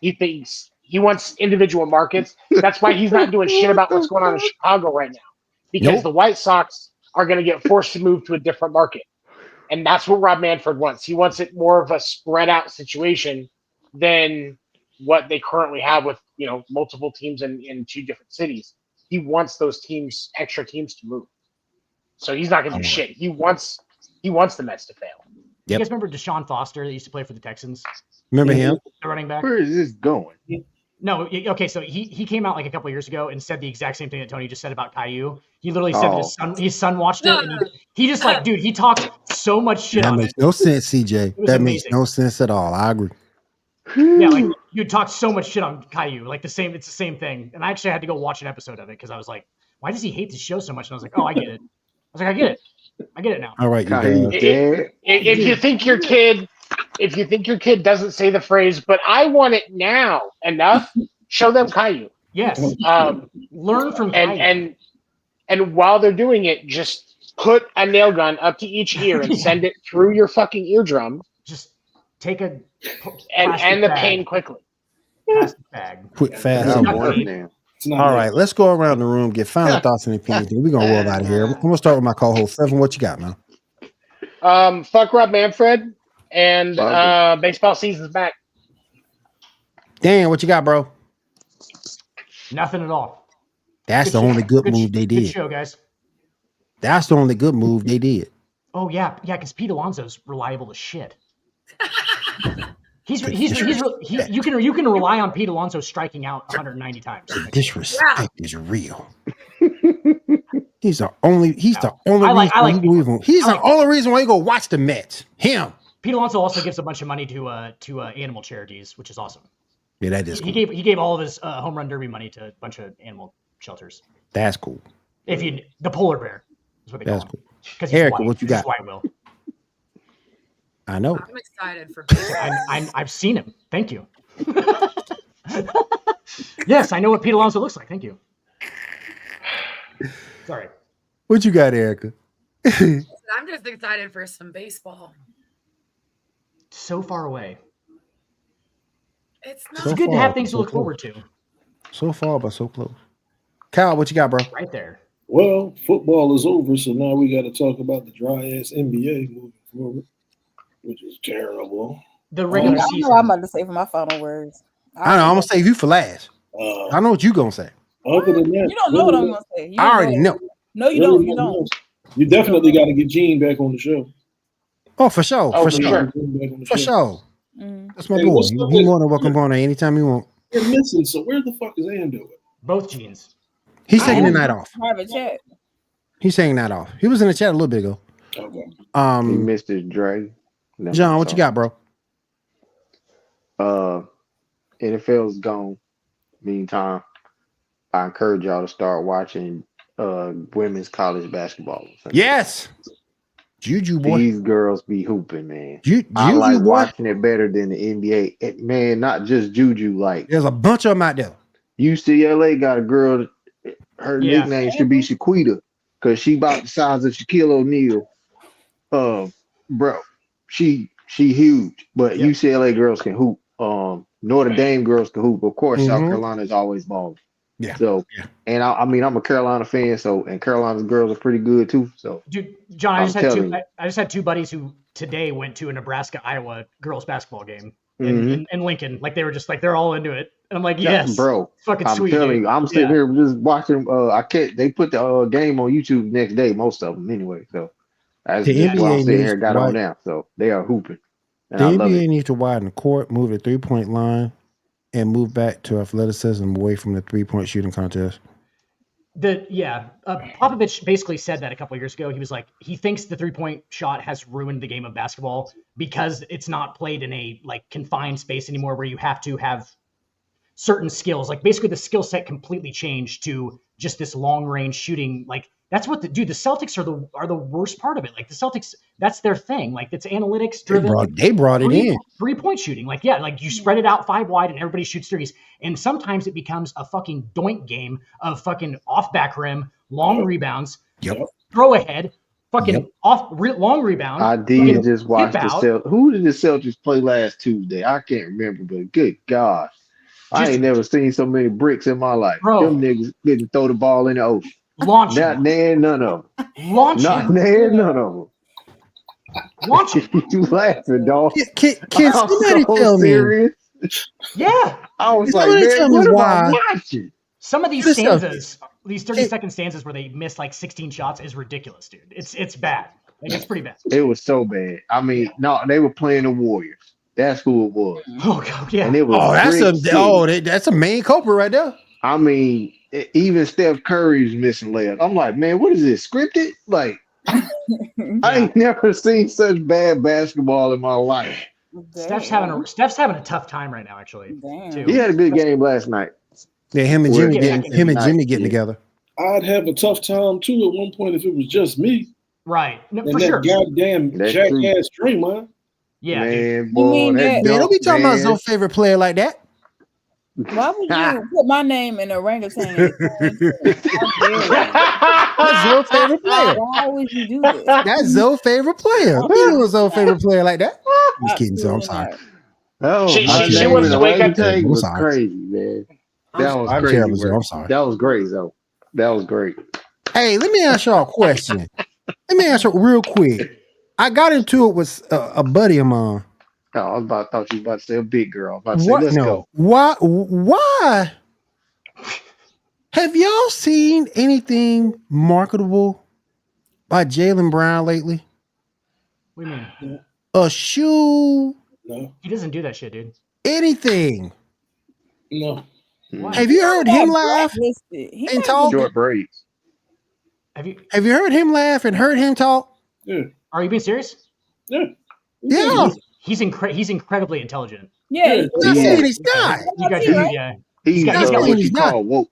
G: he thinks he wants individual markets. That's why he's not doing shit about what's going on in Chicago right now. Because the White Sox are going to get forced to move to a different market. And that's what Rob Manfred wants. He wants it more of a spread out situation than what they currently have with, multiple teams in two different cities. He wants those extra teams to move. So he's not going to do shit. He wants the Mets to fail.
H: You guys remember Deshaun Foster that used to play for the Texans?
F: Remember him?
H: The running back?
J: Where is this going?
H: No, okay, so he came out like a couple of years ago and said the exact same thing that Tony just said about Caillou. He literally said that his son watched it, and he just dude, he talked so much shit
F: that
H: on
F: makes no sense, CJ. That makes no sense at all. I agree.
H: Yeah, like you talked so much shit on Caillou, it's the same thing. And I actually had to go watch an episode of it because I was like, why does he hate the show so much? And I was like, oh, I get it. I get it now.
F: All right,
G: if you think your kid doesn't say the phrase, but I want it now enough, show them Caillou.
H: Yes. Learn from
G: Caillou. And while they're doing it, just put a nail gun up to each ear and send it through your fucking eardrum.
H: Just take a
G: and the pain quickly.
H: Plastic bag.
F: Quick, fast. All right, let's go around the room, get final thoughts and opinions. We're gonna roll out of here. I'm gonna start with my co-host Seven. What you got, man?
G: Fuck Rob Manfred, and baseball season's back.
F: Dan, what you got, bro?
H: Nothing at all.
F: That's the only good move they did.
H: Good show, guys.
F: That's the only good move they did.
H: Oh yeah, because Pete Alonso's reliable as shit. You can rely on Pete Alonso striking out 190 times.
F: Disrespect is real. He's the only reason why you go watch the Mets. Him.
H: Pete Alonso also gives a bunch of money to animal charities, which is awesome.
F: Yeah, that is cool.
H: He gave all of his home run derby money to a bunch of animal shelters.
F: That's cool.
H: The polar bear is what they call him.
F: Cool.
H: Because
F: Erica, what you got?
H: White Will.
I: I know. I'm excited for.
H: I've seen him. Thank you. Yes, I know what Pete Alonso looks like. Thank you. Sorry.
F: What you got, Erica?
I: I'm just excited for some baseball.
H: So far away.
I: It's not.
H: It's good to have things to look forward to.
F: So far, but so close. Kyle, what you got, bro?
H: Right there.
E: Well, football is over, so now we got to talk about the dry-ass NBA moving forward, which is terrible.
H: The regular season.
L: I know I'm about to say for my final words.
F: I know. I'm going to save you for last. I know what you're going to say.
E: Other than that,
L: You don't know what I'm going to say.
F: I already know.
L: No, you don't. You don't.
E: You definitely got to get Gene back on the show.
F: Oh, for sure. For sure. For sure. That's my boy. He's more than welcome on there anytime you want.
E: You're missing, so where the fuck is Ando at?
H: Both Genes.
F: He's taking the night off.
L: Private chat.
F: He's taking that off. He was in the chat a little bit ago.
E: Okay.
J: He missed his Dre. No,
F: John, what you got, bro?
J: NFL's gone. Meantime, I encourage y'all to start watching women's college basketball.
F: Yes. Juju boy.
J: These girls be hooping, man.
F: Juju
J: I like
F: boy.
J: watching it better than the NBA. Man, not just Juju. Like
F: there's a bunch of them out there.
J: UCLA got a girl. Her nickname should be Shaquita because she about the size of Shaquille O'Neal. Bro, she huge. But UCLA girls can hoop. Notre Dame girls can hoop. Of course, South Carolina is always balling.
F: Yeah.
J: So, and I mean, I'm a Carolina fan, so and Carolina's girls are pretty good too. So,
H: dude, John, I just had two buddies who today went to a Nebraska-Iowa girls basketball game in Lincoln. Like they were just like they're all into it, and I'm like, yes,
J: bro,
H: fucking
J: I'm
H: sweet.
J: telling you, I'm sitting here just watching. They put the game on YouTube the next day, most of them anyway. So that's why I'm sitting here got on now. So they are hooping. And
F: the
J: I love
F: NBA
J: it.
F: needs to widen the court, move the 3-point line, and move back to athleticism away from the 3-point shooting contest.
H: Popovich basically said that a couple of years ago. He was like, he thinks the 3-point shot has ruined the game of basketball because it's not played in a like confined space anymore where you have to have certain skills. Like basically the skill set completely changed to just this long range shooting. Like that's what the Celtics are the worst part of it. Like the Celtics, that's their thing. Like it's analytics driven.
F: They brought it in.
H: 3-point shooting. Like, yeah, like you spread it out 5 wide and everybody shoots threes. And sometimes it becomes a fucking doink game of fucking off back rim, long rebounds, throw ahead, fucking long rebound.
J: I did just watch the Celtics. Who did the Celtics play last Tuesday? I can't remember, but good God. I ain't never seen so many bricks in my life.
H: Bro.
J: Them niggas get to throw the ball in the ocean.
H: Launch
J: Not nair none of them.
H: Launch
J: Not nair none of them.
H: Launch
J: You laughing, dog?
F: Can somebody tell me?
H: Yeah.
J: I was like, man, what am I watching?
H: Some of these stanzas, these 30-second stanzas where they miss like 16 shots is ridiculous, dude. It's bad. Like it's pretty bad.
J: It was so bad. I mean, no, they were playing the Warriors. That's who it was.
H: Oh God, yeah.
J: And it was
F: that's a main culprit right there.
J: I mean, even Steph Curry's missing layups. I'm like, man, what is this scripted? Like, I ain't never seen such bad basketball in my life.
H: Steph's having a tough time right now, actually. Too.
J: He had a good game last night.
F: Yeah, him and Jimmy getting together.
E: I'd have a tough time too at one point if it was just me.
H: Right. No,
E: and
H: for
E: that
H: sure.
E: goddamn jackass Draymond.
H: Yeah,
J: man,
F: boy, don't be talking about Zoe's favorite player like that.
L: Why would you put my name in orangutan?
F: That's Zoe's favorite player.
L: Why would you do this?
F: That's Zoe's favorite player. You was Zoe's favorite player like that. I'm just kidding, Zoe. I'm sorry.
J: Oh,
G: she wants to wake up
J: to was crazy, man. That was crazy.
F: I'm sorry.
J: That was great, though. That was great.
F: Hey, let me ask y'all a question. Let me ask you real quick. I got into it with a buddy of mine.
J: Oh, I thought you were about to say a big girl. Let's go.
F: Why? Have y'all seen anything marketable by Jaylen Brown lately?
H: What do you mean?
F: A shoe?
E: No.
H: He doesn't do that shit, dude.
F: Anything?
E: No.
H: What?
F: Have you heard him laugh and talk?
J: Short braids.
H: Have you
F: heard him laugh and heard him talk?
E: Yeah.
H: Are you being serious?
E: Yeah.
F: Yeah.
H: He's incredibly intelligent.
L: Yeah,
F: I'm saying he's not.
H: You guys,
L: right?
H: yeah.
J: He's
H: got
J: what
F: he's
J: you
F: not.
J: call woke.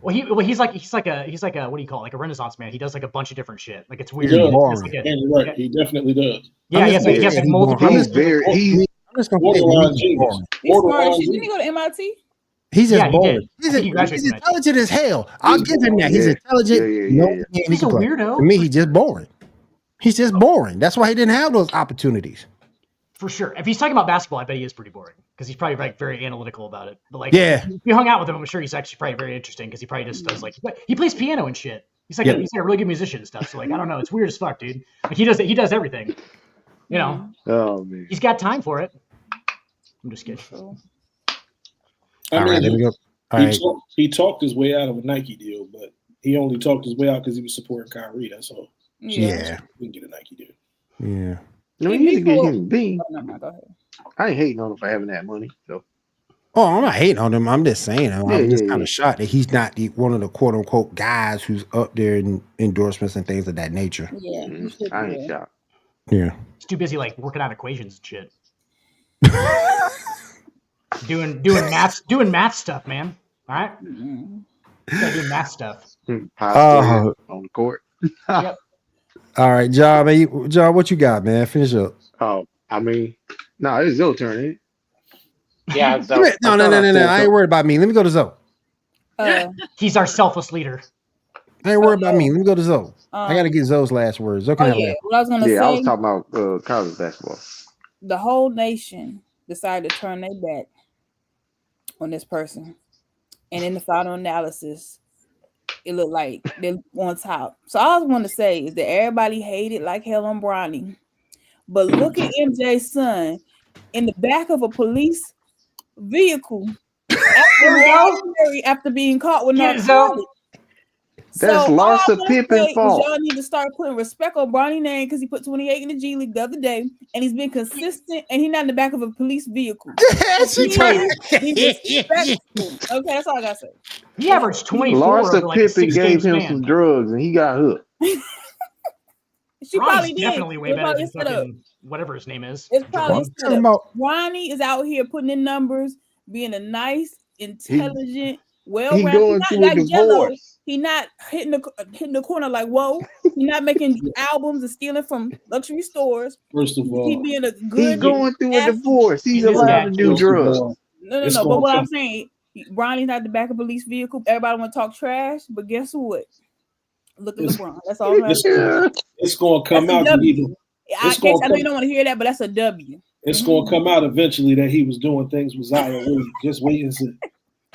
H: Well, he's like a what do you call it? Like a Renaissance man. He does like a bunch of different shit. Like it's weird.
E: He does.
F: Boring.
E: Right. He definitely does.
H: Yeah, he has like multiple.
J: He's very.
F: I'm just gonna say
E: borderline
F: he's
E: genius.
F: boring.
L: He's smart.
E: Borderline
L: Didn't he
E: genius.
L: go to MIT?
F: He's just
H: Yeah, he
F: boring.
H: did. I think he graduated
F: He's
H: from
F: intelligent as hell. I'll give him that. He's
J: Yeah.
F: intelligent.
J: Yeah.
F: No game he
H: He's
F: can
H: a
F: play.
H: weirdo.
F: To me, he's just boring. He's just boring. That's why he didn't have those opportunities.
H: For sure. If he's talking about basketball, I bet he is pretty boring because he's probably like very analytical about it. But like,
F: Yeah.
H: if you hung out with him, I'm sure he's actually probably very interesting because he probably just does like he plays piano and shit. He's like he's like a really good musician and stuff. So like I don't know, it's weird as fuck, dude. Like he does everything. You know.
J: Oh man.
H: He's got time for it. I'm just kidding.
F: All right, there we go. All right.
E: He talked his way out of a Nike deal, but he only talked his way out because he was supporting Kyrie. That's all.
F: Yeah.
E: We can get a Nike deal.
F: Yeah.
J: No, you need to get him B.
L: No, go ahead.
J: I ain't hating on him for having that money. So
F: Oh, I'm not hating on him. I'm just saying. I'm just kind
J: yeah.
F: of shocked that he's not one of the quote unquote guys who's up there in endorsements and things of that nature.
L: Yeah,
J: I ain't shocked.
F: Yeah.
H: He's too busy like working out equations and shit. doing math stuff, man. All right. You gotta do math stuff.
J: On the court.
H: Yep.
F: All right, John, man, John, what you got, man? Finish up.
J: Oh, I mean, no, it's your turn, ain't it?
G: Yeah. So,
F: No. I ain't worried about me. Let me go to Zoe.
H: He's our selfless leader.
F: I ain't worried about me. Let me go to Zoe. I got to get Zoe's last words. Zoe can have last.
L: What I was gonna say.
J: I was talking about college basketball.
L: The whole nation decided to turn their back on this person, and in the final analysis, it looked like they're on top. So all I want to say is that everybody hated like hell on Bronny, but look at MJ's son in the back of a police vehicle after being caught with narcotics.
J: That's Larsa Pippen fault.
L: Y'all need to start putting respect on Bronny's name because he put 28 in the G League the other day, and he's been consistent, and he's not in the back of a police vehicle. He's respectful. Okay, that's all I gotta say.
H: He averaged 24.
J: Larsa
H: over like a
J: Pippen gave
H: 6
J: him
H: span.
J: some drugs and he got hooked.
L: She probably did.
H: Definitely way
L: It's
H: better
L: probably
H: than
L: set up.
H: fucking whatever his name is.
L: It's probably
H: Jerome.
L: set up. Ronnie is out here putting in numbers, being a nice, intelligent, well-rounded.
J: going
L: Not
J: through a
L: like Jello.
J: divorce.
L: He not hitting the corner like whoa. He not making albums and stealing from luxury stores.
E: First of
L: He
E: all,
L: being a good.
J: He's going through a
L: athlete.
J: divorce. He's allowed to do drugs.
L: No.
E: It's
L: But
E: gonna
L: what
E: come.
L: I'm saying, Bronny's not the back of a police vehicle. Everybody want to talk trash, but guess what? Look at LeBron. That's all I'm saying.
E: It's going to come
L: That's a
E: out.
L: W. I
E: It's gonna
L: know you don't want to hear that, but that's a W.
E: It's going to come out eventually that he was doing things with Zion Williams. Just wait and see.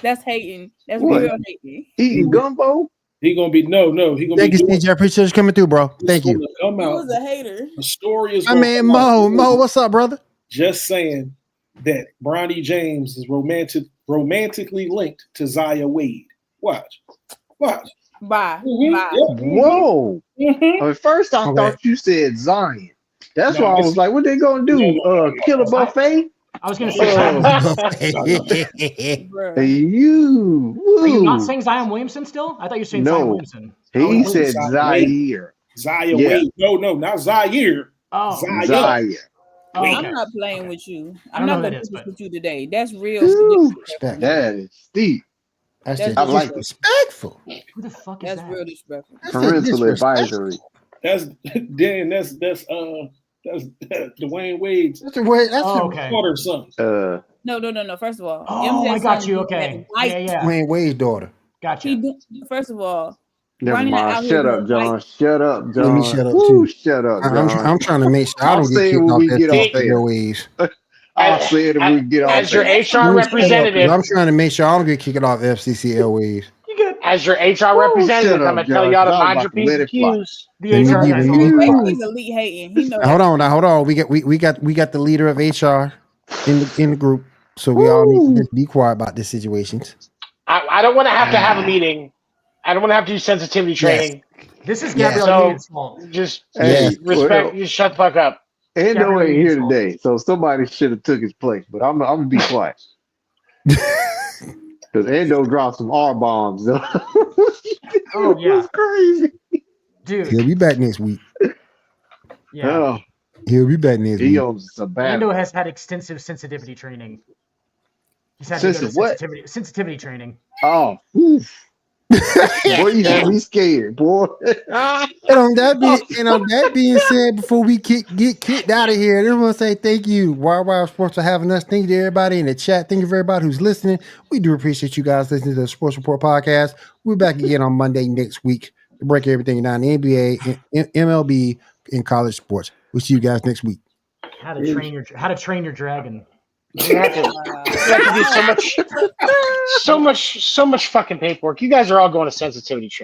L: That's hating. That's
J: What?
L: real hating.
J: Eating gumbo?
E: He gonna be no. He gonna
F: Thank
E: be
F: you,
E: doing,
F: CJ. I appreciate you coming through, bro. Thank you.
E: Come
L: He
E: out.
L: was a hater.
E: The story is.
F: My
E: gonna
F: man
E: come out.
F: Mo, what's up, brother?
E: Just saying that Bronny James is romantically linked to Zaya Wade. Watch.
L: Bye. Bye.
J: Whoa. At first I thought you said Zion. That's
E: No,
J: why I was
E: it's-
J: like, what they gonna do? Kill a buffet?
H: I was gonna say.
L: Bruh.
J: Hey, you.
H: Are you not
J: Woo.
H: saying Zion Williamson still? I thought you were saying Zion
J: No.
H: Williamson.
J: He
E: Oh,
J: said
E: Zion.
J: Zaire.
E: Zaya
J: Yeah.
E: Wade. No, not Zaire.
H: Oh,
E: Zaya.
J: Zaire.
H: oh, okay.
L: I'm not playing with you.
H: I
L: I'm
H: don't know
L: not
H: who
L: gonna
H: that is,
L: do this
H: but-
L: with you today. That's real.
J: Woo.
F: Respect.
J: That is steep.
F: That's
L: That's
F: just
J: I like it.
F: disrespectful.
H: Who the fuck is
L: That's
H: that?
L: real disrespectful.
F: That's just
J: Parental
F: disrespectful.
J: advisory.
E: That's Dwayne Wade's
F: That's the way. That's
H: Oh,
F: the
H: okay.
E: daughter son.
L: No. First of all,
H: Oh, I
L: MJ's
H: got
L: son
H: you.
L: is
H: Okay.
L: that white.
H: Yeah.
F: Dwayne Wade's daughter.
H: Gotcha.
L: First of all,
J: Never
L: Ronnie not out
J: mind.
L: here
J: Shut up,
L: being
J: John.
L: white.
J: Shut up, John.
F: Let me shut up,
J: Woo,
F: too.
J: shut up,
F: I'm
J: John.
F: trying to make sure I
J: I'll
F: don't
J: say
F: get
J: it
F: kicked
J: when
F: off
J: we
F: that
J: get off
F: fucking
J: air.
F: ways.
J: I'll say it if we get off
G: As your
J: air.
G: HR representative,
F: I'm trying to make sure I don't get kicked off FCC Airways.
G: as your HR
J: shut
G: representative,
J: up,
G: I'm gonna tell
J: Josh.
G: y'all to
J: I'm
G: mind
J: about
G: your
J: to
G: P's
J: let
G: and
J: it fly.
G: Q's.
H: The
F: Let me
H: HR
F: give
H: guy.
F: you-
L: White is elite hating. He know
F: Now, hold on. We got the leader of HR in the group, so we all need to just be quiet about this situation.
G: I don't want to have a meeting. I don't want to have to do sensitivity training.
H: This is
F: Yeah.
H: Gabrielle
G: So
H: Union's fault.
G: just
J: Hey,
G: respect.
J: well,
G: Just shut the fuck up.
J: Endo
H: Gabrielle
J: ain't here
H: Union's fault.
J: today, so somebody should have took his place. But I'm gonna be quiet because Endo dropped some R bombs.
H: Oh, yeah.
J: It's crazy.
H: Dude.
F: He'll be back next week.
H: Yeah.
J: Oh,
F: He'll be back next
J: He
F: week.
J: on sabbatical.
H: Lando has had extensive sensitivity training. He's had to go to sensitivity training.
J: Oh, oof. Boy, you had me scared, boy.
F: And on that being said, before we get kicked out of here, I just want to say thank you, Wild Sports, for having us. Thank you to everybody in the chat. Thank you for everybody who's listening. We do appreciate you guys listening to the Sports Report podcast. We're back again on Monday next week to break everything down: the NBA, MLB, and college sports. We'll see you guys next week.
H: How to train your dragon.
G: You have to do so much fucking paperwork. You guys are all going to sensitivity training.